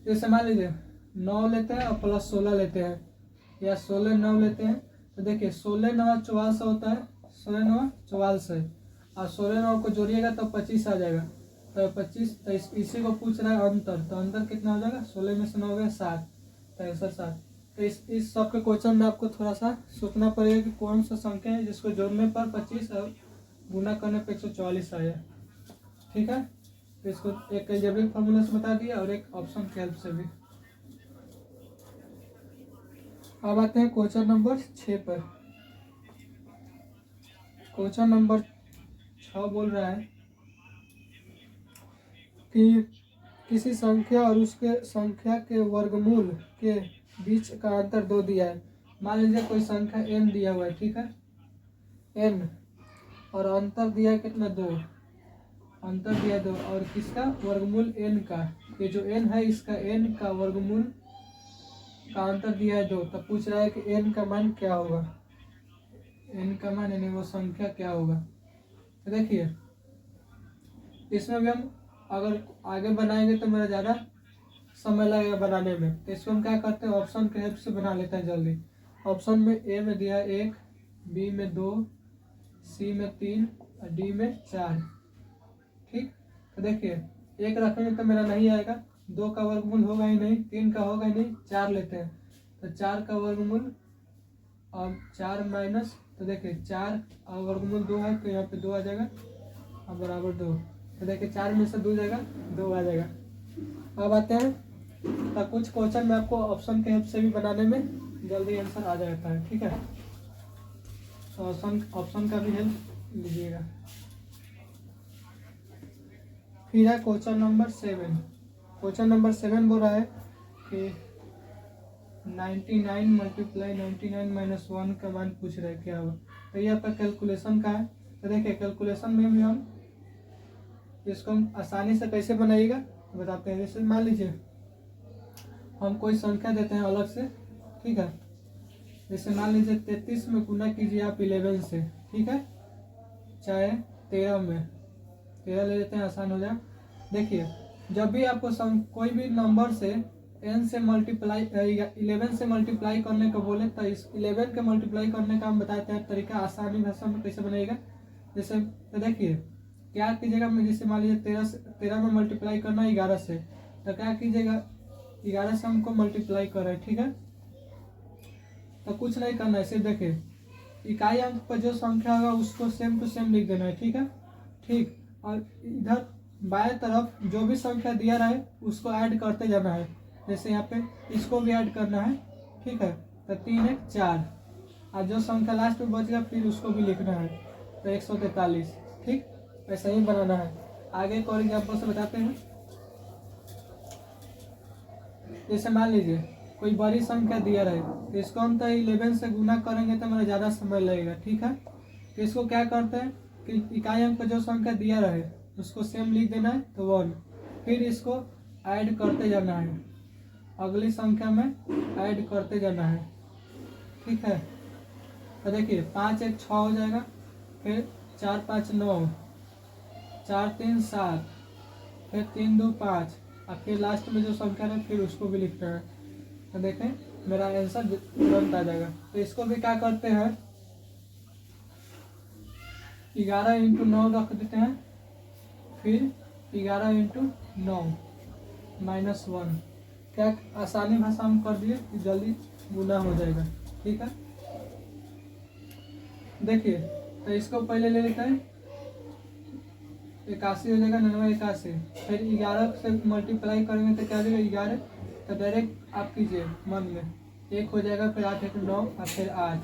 जैसे मान लीजिए 9 लेते हैं और प्लस 16 लेते हैं, या 16 9 लेते हैं। तो देखिए 16 9 44 होता है, 16 9 44, और 16 9 को जोड़िएगा तो 25 आ जाएगा। तो 25, तो इसी को पूछ रहा है अंतर, तो अंतर कितना हो जाएगा, 16 में से 9 गया 7, तो आंसर 7। तो इस सब के क्वेश्चन में आपको थोड़ा सा सोचना पड़ेगा कि कौन सा संख्या है जिसको जोड़ने पर 25 और गुना करने पर 144 आया, ठीक है। तो इसको एक अलजेब्रिक फार्मूला से बता दिया और एक ऑप्शन के हेल्प से भी। अब आते हैं क्वेश्चन नंबर 6 पर। क्वेश्चन नंबर 6 बोल रहा है कि किसी संख्या और उसके संख्या के वर्गमूल के बीच का अंतर 2 दिया है। मान लीजिए कोई संख्या n दिया हुआ है, ठीक है, n, और अंतर दिया है कितना 2, अंतर दिया 2, और किसका वर्गमूल n का, ये जो n है इसका n का वर्गमूल का अंतर दिया है 2। तब पूछ रहा है कि n का मान क्या होगा, n का मान यानी वो संख्या क्या होगा। तो देखिए इसमें भी हम अगर आगे बनाएंगे तो मेरा ज़्यादा समय लगेगा बनाने में, तो इसको हम क्या करते हैं, ऑप्शन के हेल्प से बना लेते हैं जल्दी। ऑप्शन में ए में दिया 1, बी में 2, सी में 3 और डी में 4, ठीक। तो देखिए 1 रखेंगे तो मेरा नहीं आएगा, 2 का वर्गमूल होगा ही नहीं, 3 का होगा ही नहीं, 4 लेते हैं, तो 4 का वर्गमूल और 4 माइनस, तो देखिए 4 और वर्गमूल 2 है, तो यहाँ पे 2 आ जाएगा और बराबर 2। तो देखिए 4 में से 2 जाएगा, 2 आ जाएगा। अब आते हैं, तो कुछ क्वेश्चन में आपको ऑप्शन के हेल्प से भी बनाने में जल्दी आंसर आ जाता है, ठीक है। तो ऑप्शन का भी हेल्प लीजिएगा। फिर है क्वेश्चन नंबर 7। क्वेश्चन नंबर 7 बोल रहा है कि 99 मल्टीप्लाई 99 माइनस 1 का मान पूछ रहा है क्या होगा। तो ये आपका कैलकुलेशन का है। तो देखिए कैलकुलेशन में भी हम इसको आसानी से कैसे बनाइएगा बताते हैं। जैसे मान लीजिए हम कोई संख्या देते हैं अलग से, ठीक है, जैसे मान लीजिए 33 में गुना कीजिए आप 11 से, ठीक है, चाहे 13 में, 13 ले लेते हैं, आसान हो जाए। देखिए जब भी आपको कोई भी नंबर से n से मल्टीप्लाई 11 से मल्टीप्लाई करने को बोले तो इस 11 के मल्टीप्लाई करने का हम बताते हैं तरीका आसानी भाषा में कैसे बनेगा। जैसे तो देखिए क्या कीजिएगा, मैं जैसे मान लीजिए 13 में मल्टीप्लाई करना है 11 से, तो क्या कीजिएगा 11 से हमको मल्टीप्लाई कर रहे हैं, ठीक है। तो कुछ नहीं करना है, सिर्फ देखिए इकाई अंक पर जो संख्या होगा उसको सेम टू सेम लिख देना है, ठीक है, ठीक। और इधर बाएं तरफ जो भी संख्या दिया रहे उसको ऐड करते जाना है। जैसे यहाँ पे इसको भी ऐड करना है, ठीक है। तो 3 1 4 और जो संख्या लास्ट में बच गया फिर उसको भी लिखना है, तो 143, ठीक। ऐसा ही बनाना है। आगे एक और एग्जाम्पल से बताते हैं। जैसे मान लीजिए कोई बड़ी संख्या दिया रहे तो इसको हम तो 11 से गुना करेंगे तो हमारा ज़्यादा समय लगेगा, ठीक है। तो इसको क्या करते हैं कि इकाई अंक जो संख्या दिया रहे उसको सेम लिख देना है, तो 1। फिर इसको ऐड करते जाना है, अगली संख्या में ऐड करते जाना है, ठीक है। तो देखिए 5 1 6 हो जाएगा, फिर 4 5 9, 4 3 7, फिर 3 2 5 और फिर लास्ट में जो संख्या है फिर उसको भी लिखना है। तो देखें मेरा आंसर तुरंत आ जाएगा। तो इसको भी क्या करते हैं, 11 × 9 रख देते हैं, फिर 11 × 9 -1। क्या आसानी भाषा में कर दिए कि जल्दी गुना हो जाएगा, ठीक है। देखिए तो इसको पहले ले लेते हैं, 81 हो जाएगा, 99 81, फिर 11 से मल्टीप्लाई करेंगे तो क्या हो जाएगा 11। तो डायरेक्ट आप कीजिए मन में, 1 हो जाएगा, फिर 8 1 9 और फिर 8।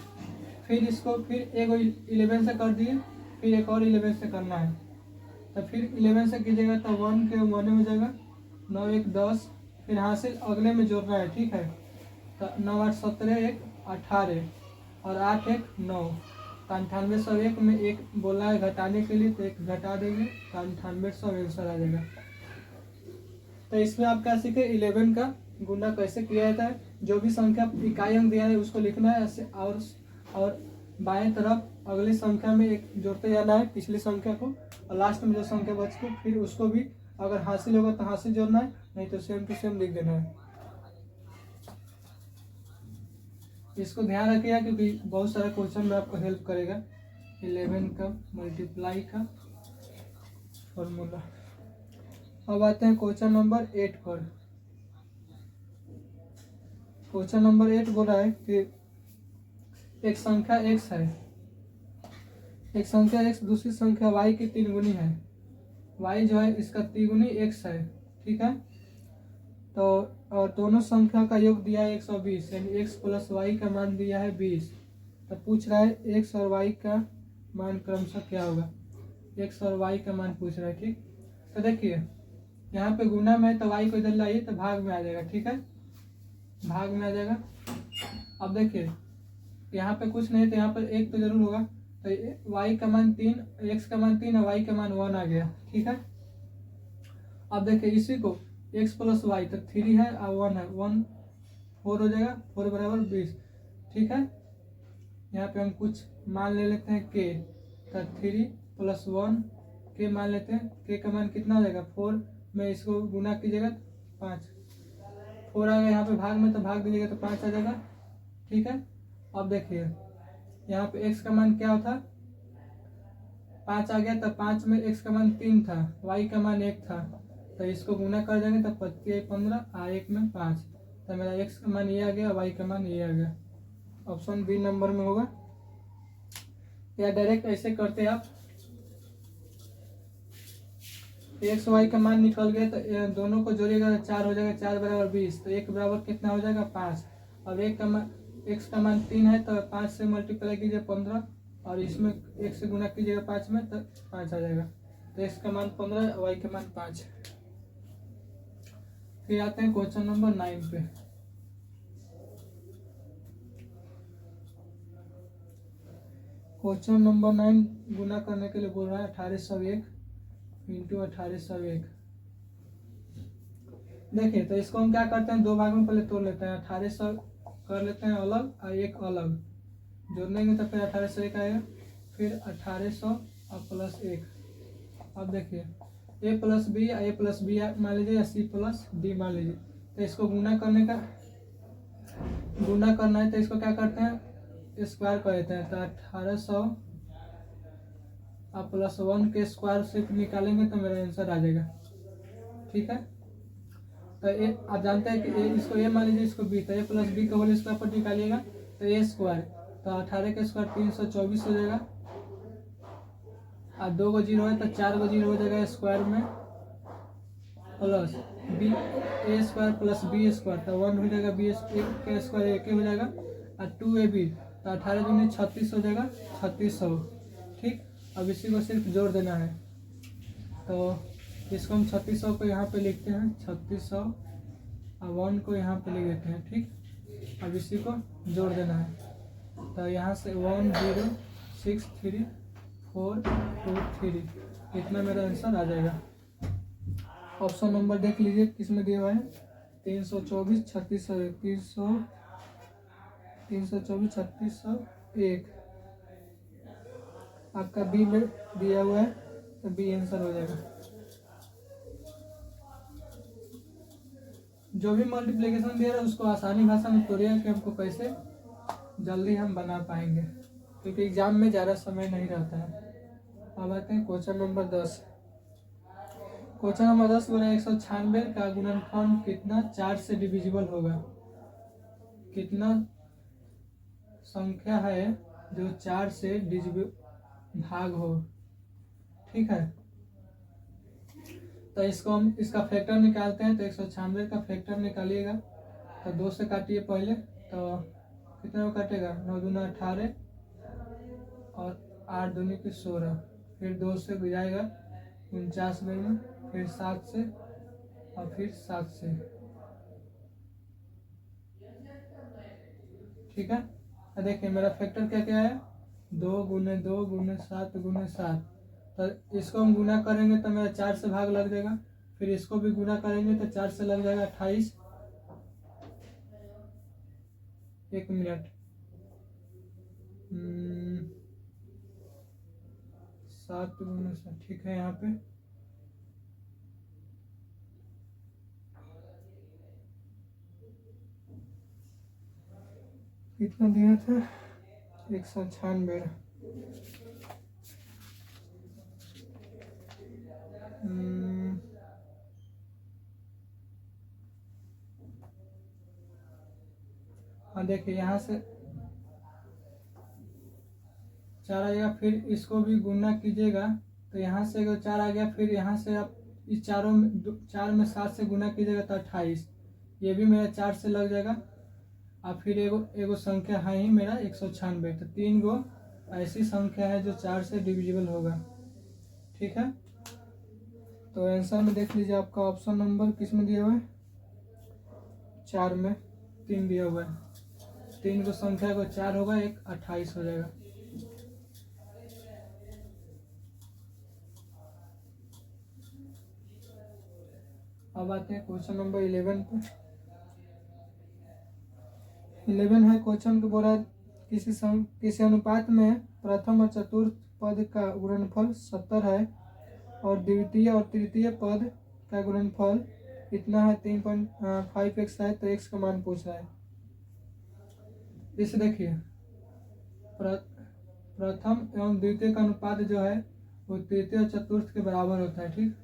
फिर इसको फिर एक 11 से कर दिए, फिर एक और 11 से करना है। तो फिर 11 से कीजिएगा तो 1 के 1 हो जाएगा, 9 1 10, फिर हासिल अगले में जोड़ना है, ठीक है। तो 9 8 17 1 18 और 8 1 9। तो 9801 में 1 बोला है घटाने के लिए, तो 1 घटा देंगे तो 9800 आंसर आ जाएगा। तो इसमें आप क्या सीखे, 11 का गुना कैसे किया जाता है। जो भी संख्या इकाई अंक दिया है उसको लिखना है ऐसे, और बाएं तरफ अगली संख्या में एक जोड़ते जाना है पिछली संख्या को, और लास्ट में जो संख्या बच गई फिर उसको भी अगर हासिल होगा तो हासिल जोड़ना है, नहीं तो सेम टू सेम लिख देना है। इसको ध्यान रखिएगा क्योंकि बहुत सारा क्वेश्चन में आपको हेल्प करेगा। 11 का मल्टीप्लाई का फॉर्मूला। अब आते हैं क्वेश्चन नंबर 8 पर। क्वेश्चन नंबर 8 बोल रहा है कि एक संख्या x है, एक संख्या x दूसरी संख्या y की 3 गुनी है। y जो है इसका 3 गुनी x है, ठीक है। तो और दोनों संख्या का योग दिया है 120, यानी x प्लस y का मान दिया है 20। तो पूछ रहा है x और y का मान क्रमशः क्या होगा, x और y का मान पूछ रहा है, ठीक। तो देखिए यहाँ पे गुना में है तो y को इधर लाइए तो भाग में आ जाएगा, ठीक है, भाग में आ जाएगा। अब देखिए यहाँ पे कुछ नहीं तो यहाँ पर 1 तो जरूर होगा, तो y का मान 3, x का मान 3 और y का मान 1 आ गया, ठीक है। अब देखिए इसी को x प्लस वाई तो 3 है और 1 है, 1 4 हो जाएगा, 4 बराबर 20, ठीक है। यहाँ पे हम कुछ मान ले लेते हैं k, तो 3 + 1 k मान लेते हैं। k का मान कितना आ जाएगा 4 में, इसको गुना कीजिएगा 5, 4 आ गया यहाँ पे भाग में, तो भाग दीजिएगा तो 5 आ जाएगा, ठीक है। अब देखिए यहाँ पे x का मान क्या था 5 आ गया, तो 5 में x का मान 3 था, y का मान 1 था, तो इसको गुना कर देंगे तो 25 15 और 1 में 5, तो मेरा x का मान ये आ गया, y का मान ये आ गया। ऑप्शन बी नंबर में होगा। या डायरेक्ट ऐसे करते आप, x y का मान निकल गया तो दोनों को जोड़िएगा 4 हो जाएगा, 4 बराबर 20, तो 1 बराबर कितना हो जाएगा 5। अब x का मान 3 है तो 5 से मल्टीप्लाई कीजिए 15 और इसमें 1 से गुना कीजिएगा 5 में तो 5 आ जाएगा। तो x का मान 15, y का मान 5। फिर आते हैं क्वेश्चन नंबर 9 पे। क्वेश्चन नंबर 9 गुना करने के लिए बोल रहा है 1801 × 1801। देखिए तो इसको हम क्या करते हैं, दो भाग में पहले तोड़ लेते हैं, 1800 कर लेते हैं अलग और एक अलग, जोड़ लेंगे तो फिर 1801 आएगा, फिर 1800 और प्लस 1। अब देखिए a प्लस बी या a प्लस बी मान लीजिए या c प्लस डी मान लीजिए। तो इसको गुना करना है तो इसको क्या करते हैं स्क्वायर कर देते हैं, तो 1800 और प्लस 1 के स्क्वायर से निकालेंगे तो मेरा आंसर आ जाएगा, ठीक है। तो ए आप जानते हैं कि इसको ए मान लीजिए, इसको बी, तो ए प्लस बी का होल स्क्वायर पर निकालिएगा तो ए स्क्वायर, तो 18 का स्क्वायर 324 हो जाएगा। और 2 को जीरो है तो 4 को जीरो हो जाएगा स्क्वायर में, प्लस बी ए स्क्वायर प्लस बी स्क्वायर तो 1 हो जाएगा, बी का स्क्वायर एक हो जाएगा, और 2ab तो 18 दूनी 36 हो जाएगा, 3600। ठीक, अब इसी को सिर्फ जोड़ देना है, तो इसको हम 3600 को यहाँ पे लिखते हैं 3600 और 1 को यहाँ पे लिख देते हैं। ठीक, अब इसी को जोड़ देना है, तो यहाँ से 1063423 इतना मेरा आंसर आ जाएगा। ऑप्शन नंबर देख लीजिए किस में दिया हुआ है, 324 3600 324 3601 आपका बी में दिया हुआ है, तो बी आंसर हो जाएगा। जो भी मल्टीप्लिकेशन दिया रहा है उसको आसानी भाषा में तोड़िए कि हमको कैसे जल्दी हम बना पाएंगे, क्योंकि एग्जाम में ज़्यादा समय नहीं रहता है। अब आते हैं क्वेश्चन नंबर 10। क्वेश्चन नंबर 10 बोला 196 का गुणनफल कितना 4 से डिविजिबल होगा। कितना संख्या है जो 4 से भाग हो। ठीक है, तो इसको हम इसका फैक्टर निकालते हैं, तो 196 का फैक्टर निकालिएगा तो 2 से काटिए पहले, तो कितना काटेगा 9 दूना 18 और 8 दूनी की 16, फिर 2 से जाएगा 49 में, फिर 7 से और फिर 7 से। ठीक है, देखिए मेरा फैक्टर क्या क्या है, 2 गुने 2 गुने 7 गुने 7, तो इसको हम गुना करेंगे तो मेरा 4 से भाग लग जाएगा, फिर इसको भी गुना करेंगे तो 4 से लग जाएगा 28। 1 मिनट 7 गुने 7, ठीक है, यहाँ पे कितना दिया था 196। हाँ देखिए यहाँ से 4 आ गया, फिर इसको भी गुना कीजिएगा तो यहाँ से अगर 4 आ गया, फिर यहाँ से आप इस 4 में 7 से गुना कीजिएगा तो 28, ये भी मेरा 4 से लग जाएगा। और फिर एगो संख्या है ही मेरा 196, तो 3 गो ऐसी संख्या है जो 4 से डिविजिबल होगा। ठीक है, तो आंसर में देख लीजिए आपका ऑप्शन नंबर किस में दिया हुआ है, 4 में 3 दिया हुआ है, 3 को संख्या को 4 होगा, 1 28 हो जाएगा। अब आते हैं क्वेश्चन नंबर 11 पे। 11 है क्वेश्चन को बोला किसी अनुपात में प्रथम और चतुर्थ पद का गुणनफल 70 है और द्वितीय और तृतीय पद का गुणनफल कितना है 3.5x है, तो x का मान पूछ रहा है। इसे देखिए प्रथम एवं द्वितीय का अनुपात जो है वो तृतीय और चतुर्थ के बराबर होता है। ठीक,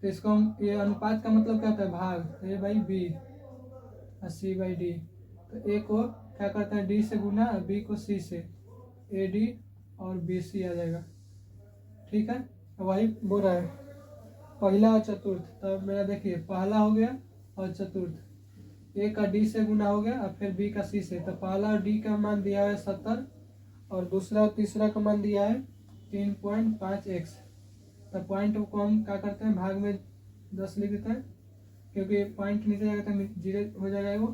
तो इसको हम, ये अनुपात का मतलब क्या होता है भाग, तो a बाई बी और c बाई डी, तो a को क्या करते हैं d से गुना, b को c से, ad और bc आ जाएगा। ठीक है, वही बोल रहा है पहला और चतुर्थ, तो मेरा देखिए पहला हो गया और चतुर्थ, a का d से गुना हो गया और फिर b का c से, तो पहला और d का मान दिया है 70 और दूसरा और तीसरा का मान दिया है 3.5x, तो पॉइंट को हम क्या करते हैं भाग में 10 लिख देते हैं, क्योंकि पॉइंट नीचे जाएगा तो 0 हो जाएगा वो।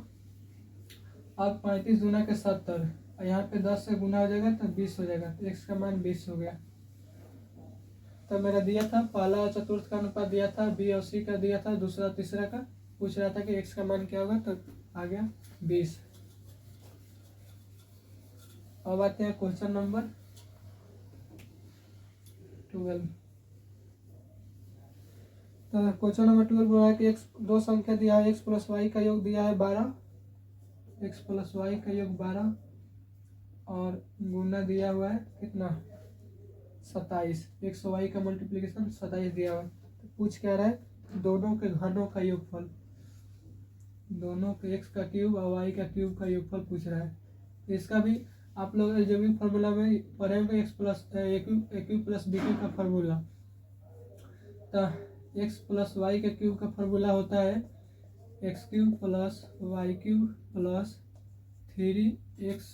अब 35 गुना के 70 और यहाँ पे 10 से गुना हो जाएगा तो 20 हो जाएगा, तो x का मान 20 हो गया। तो मेरा दिया था पहला और चतुर्थ का अनुपात दिया था, b और c का दिया था, दूसरा तीसरा का पूछ रहा था कि x का मान क्या होगा, तो आ गया 20। अब आते हैं क्वेश्चन नंबर 12। तो क्वेश्चन नंबर 12 बोला है कि दो संख्या दिया है, x प्लस वाई का योग दिया है 12, x प्लस वाई का योग 12 और गुना दिया हुआ है कितना 27, x वाई का मल्टीप्लिकेशन 27 दिया हुआ है। तो पूछ क्या रहा है दोनों के घनों का योगफल, दोनों के x का क्यूब और y का क्यूब का योगफल पूछ रहा है। इसका भी आप लोग अलजेब्रिक फार्मूला में पढ़े होंगे X plus A cube plus B cube का फार्मूला। तो एक्स प्लस वाई के क्यूब का फार्मूला होता है X cube plus Y cube plus 3x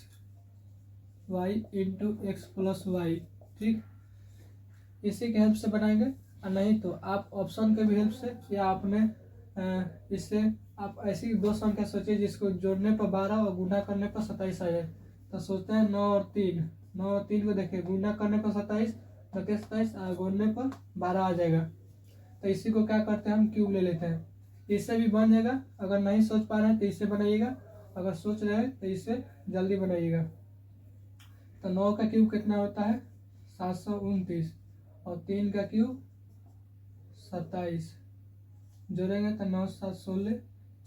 Y into X plus Y. ठीक, इसी के हेल्प से बनाएंगे, और नहीं तो आप ऑप्शन के भी हेल्प से या आपने इससे आप ऐसी दो संख्या सोचिए जिसको जोड़ने पर 12 और गुणा करने पर 27 आ जाए। तो सोचते हैं 9 और 3, 9 और 3 को देखिए गुणा करने पर 27, 27 और गुणने पर 12 आ जाएगा। तो इसी को क्या करते हैं हम क्यूब ले लेते हैं, इससे भी बन जाएगा। अगर नहीं सोच पा रहे हैं तो इससे बनाइएगा, अगर सोच रहे हैं तो इससे जल्दी बनाइएगा। तो 9 का क्यूब कितना होता है 729 और 3 का क्यूब 27, जोड़ेंगे तो 9 7 16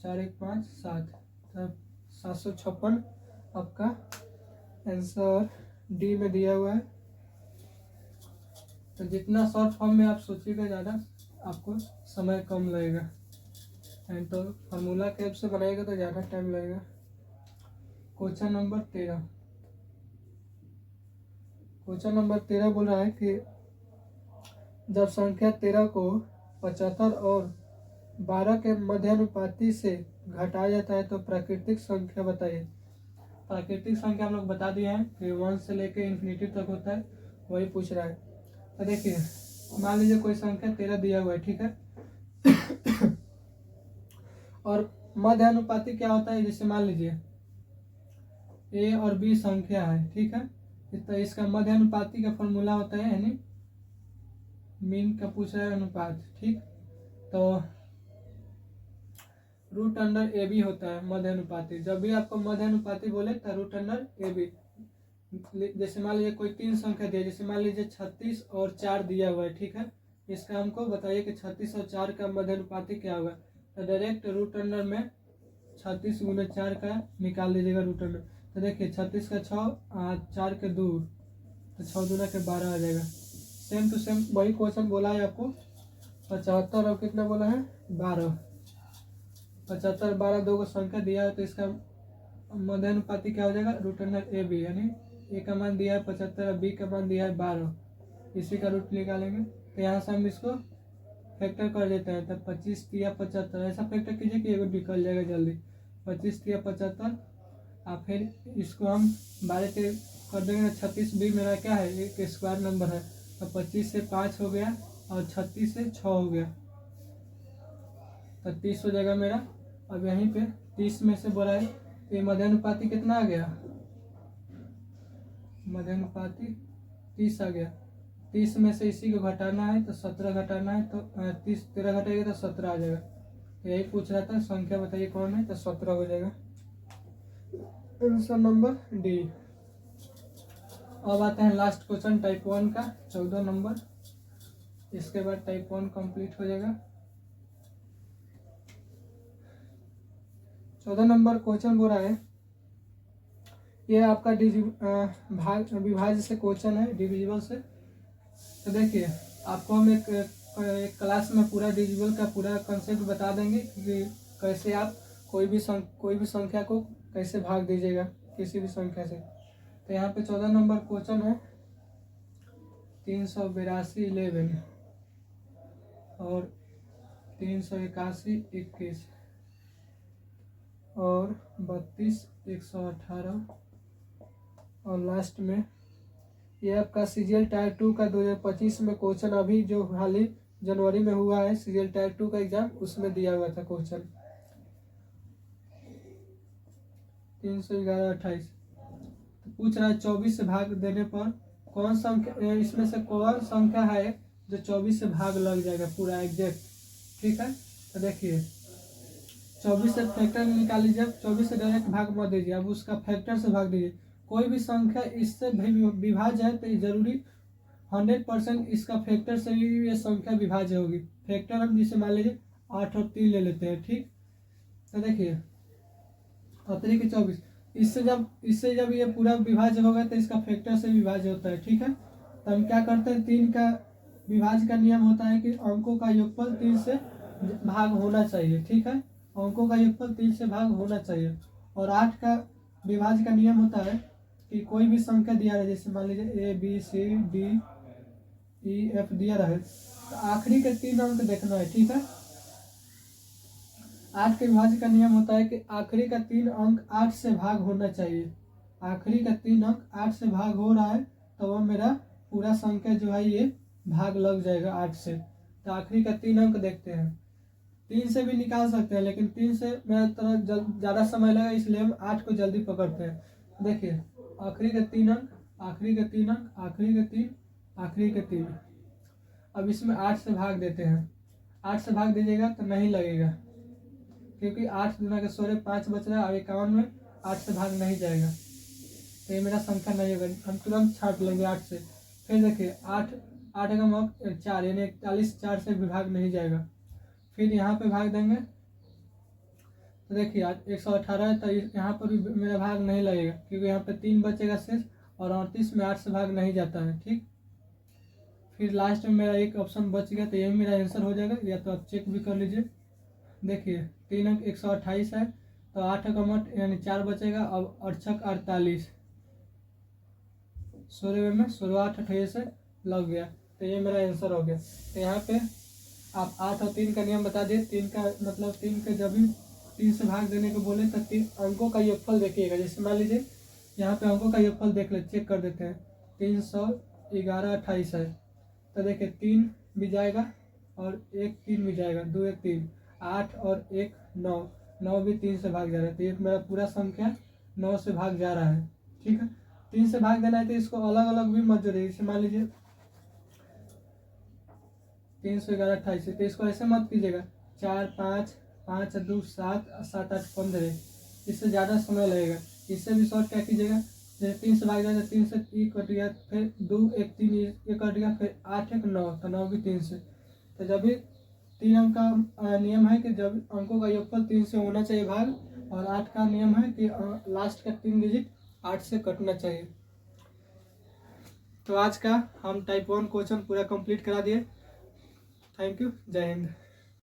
4 1 5 7, तब 756 आपका आंसर डी में दिया हुआ है। तो जितना शॉर्ट फॉर्म में आप सोचिएगा ज़्यादा आपको समय कम लगेगा, एंड तो फार्मूला के हेल्प से बनाएगा तो ज़्यादा टाइम लगेगा। क्वेश्चन नंबर 13, क्वेश्चन नंबर 13 बोल रहा है कि जब संख्या 13 को 75 और 12 के मध्यानुपाती से घटाया जाता है तो प्राकृतिक संख्या बताइए। प्राकृतिक संख्या हम लोग बता दिए हैं कि 1 से लेके इन्फिनिटी तक होता है, वही पूछ रहा है। तो देखिए मान लीजिए कोई संख्या 13 दिया हुआ है, ठीक है और मध्यानुपाती क्या होता है, जैसे मान लीजिए ए और बी संख्या है, ठीक है, तो इसका मध्यानुपाती का फॉर्मूला होता है यानी मीन का पूछ रहा है अनुपात। ठीक, तो रूट अंडर ए बी होता है मध्यानुपाती। जब भी आपको मध्यानुपाती बोले तो रूट अंडर ए बी। जैसे मान लीजिए कोई 3 संख्या दिया, जैसे मान लीजिए 36 और 4 दिया हुआ है, ठीक है, इसका हमको बताइए कि 36 और 4 का मध्यानुपाती क्या होगा। तो डायरेक्ट रूट अंडर में 36 गुना 4 का निकाल दीजिएगा रूट अंडर। तो देखिए 36 का 6 4 के 2, तो 6 दूना के 12 आ जाएगा। सेम टू सेम वही क्वेश्चन बोला है आपको 75 और कितना बोला है 12। 75 12 दो को संख्या दिया है तो इसका मध्यानुपाती क्या हो जाएगा रूट अंडर ए बी, यानी ए का मान दिया है 75 और बी का मान दिया है 12, इसी का रूट निकालेंगे। तो यहाँ से हम इसको फैक्टर कर देते हैं। तब 25 या 75 ऐसा फैक्टर कीजिए कि एगो निकल जाएगा जल्दी। 25 या 75 और फिर इसको हम 12 के कर देंगे। 36 भी मेरा क्या है एक स्क्वायर नंबर है, तो 25 से 5 हो गया और 36 से 6 हो गया, तो 30 हो जाएगा मेरा। अब यहीं पे 30 में से बोला है तो ये मध्यानुपाती कितना आ गया, मध्यानुपाती 30 आ गया। 30 में से इसी को घटाना है तो 17 घटाना है, तो 30 13 घटाएगा तो 17 आ जाएगा। तो यही पूछ रहा था संख्या बताइए कौन है, तो 17 हो जाएगा आंसर नंबर डी। अब आते हैं लास्ट क्वेश्चन टाइप 1 का 14 नंबर, इसके बाद टाइप 1 कंप्लीट हो जाएगा। 14 नंबर क्वेश्चन बोल रहा है, ये आपका विभाज्य से क्वेश्चन है, डिविजिबल से। तो देखिए आपको हम एक क्लास में पूरा डिविजिबल का पूरा कंसेप्ट बता देंगे कि कैसे आप कोई भी संख्या को कैसे भाग दीजिएगा किसी भी संख्या से। तो यहाँ पे 14 नंबर क्वेश्चन है 382 11 और 381 21 और 32 118 और लास्ट में ये आपका सीजीएल टायर 2 का 2025 में क्वेश्चन, अभी जो हाल ही जनवरी में हुआ है सीजीएल टायर 2 का एग्जाम, उसमें दिया हुआ था क्वेश्चन 311 28। तो पूछ रहा है 24 से भाग देने पर कौन संख्या, इसमें से कौन संख्या है जो 24 से भाग लग जाएगा पूरा एग्जैक्ट। ठीक है, तो देखिए 24 से फैक्टर निकाल लीजिए, 24 से डायरेक्ट भाग मत दीजिए, अब उसका फैक्टर से भाग दीजिए। कोई भी संख्या इससे विभाज्य है तो जरूरी 100% इसका फैक्टर से भी ये संख्या विभाज्य होगी। फैक्टर हम जिसे मान लीजिए 8 और 3 ले लेते हैं। ठीक, तो देखिए 3 के 24, इससे जब ये पूरा विभाज्य होगा तो इसका फैक्टर से विभाज्य होता है। ठीक है, तो हम क्या करते हैं 3 का विभाज्य का नियम होता है कि अंकों का योगफल 3 से भाग होना चाहिए। ठीक है, अंकों का योगफल 3 से भाग होना चाहिए। और 8 का विभाज्य का नियम होता है कि कोई भी संख्या दिया रहे, जैसे मान लीजिए ABCDEF दिया रहे, तो आखिरी के 3 अंक देखना है। ठीक है, 8 के विभाज्य का नियम होता है कि आखिरी का 3 अंक 8 से भाग होना चाहिए। आखिरी का 3 अंक 8 से भाग हो रहा है तो वह मेरा पूरा संख्या जो है ये भाग लग जाएगा 8 से। तो आखिरी का 3 अंक देखते हैं। 3 से भी निकाल सकते हैं, लेकिन 3 से मेरा थोड़ा ज़्यादा समय लगा, इसलिए हम 8 को जल्दी पकड़ते हैं। देखिए, आखिरी के 3 अंक, आखिरी के 3 अंक, आखिरी के 3, आखिरी के 3। अब इसमें 8 से भाग देते हैं। 8 से भाग दीजिएगा तो नहीं लगेगा, क्योंकि 8 गुना के 16 5 बच रहा है। अब 51 में 8 से भाग नहीं जाएगा, तो ये मेरा संख्या नहीं होगा। हम तुरंत छाट लेंगे 8 से। फिर देखिए 8 का मग 4 यानी 41, 4 से भी भाग नहीं जाएगा। फिर यहाँ पे भाग देंगे तो देखिए 118 है, तो यहाँ पर भी मेरा भाग नहीं लगेगा, क्योंकि यहाँ पे 3 बचेगा शेष, और 38 में 8 से भाग नहीं जाता है। ठीक, फिर लास्ट में मेरा एक ऑप्शन बच गया, तो यही मेरा आंसर हो जाएगा, या तो आप चेक भी कर लीजिए। देखिए 3 अंक 128 है, तो 8 का मट यानी 4 बचेगा। अब 8 छक 48, 16 में 16 8 28 से लग गया, तो ये मेरा आंसर हो गया। तो यहाँ पे आप 8 और 3 का नियम बता दिए। 3 का मतलब 3 के जब भी 3 से भाग देने को बोले तो 3 अंकों का योगफल देखिएगा। जैसे मान लीजिए यहाँ पे अंकों का योगफल देख ले, चेक कर देते हैं। 311 28 है, तो देखिए 3 भी जाएगा और 1 3 भी जाएगा, 2 1 3, 8 और 1 9, 9 भी 3 से भाग जा रहा है, तो ये मेरा पूरा संख्या 9 से भाग जा रहा है। ठीक है, 3 से भाग देना है तो इसको अलग अलग भी मत जोड़िए। जैसे मान लीजिए 311 28, तो इसको ऐसे मत कीजिएगा 4 5 5 2 7 7 8 15, इससे ज़्यादा समय लगेगा। इससे भी शॉर्ट क्या कीजिएगा, जैसे 3 से भाग जाएगा, 3 से 1 कट गया, फिर 2 1 3 1 कट गया, फिर 8 1 9, तो 9 भी 3 से। तो जब भी 3 अंक का नियम है कि जब अंकों का योगफल 3 से होना चाहिए भाग, और 8 का नियम है कि लास्ट का 3 डिजिट 8 से कटना चाहिए। तो आज का हम टाइप 1 क्वेश्चन पूरा कंप्लीट करा दिए। थैंक यू, जय हिंद।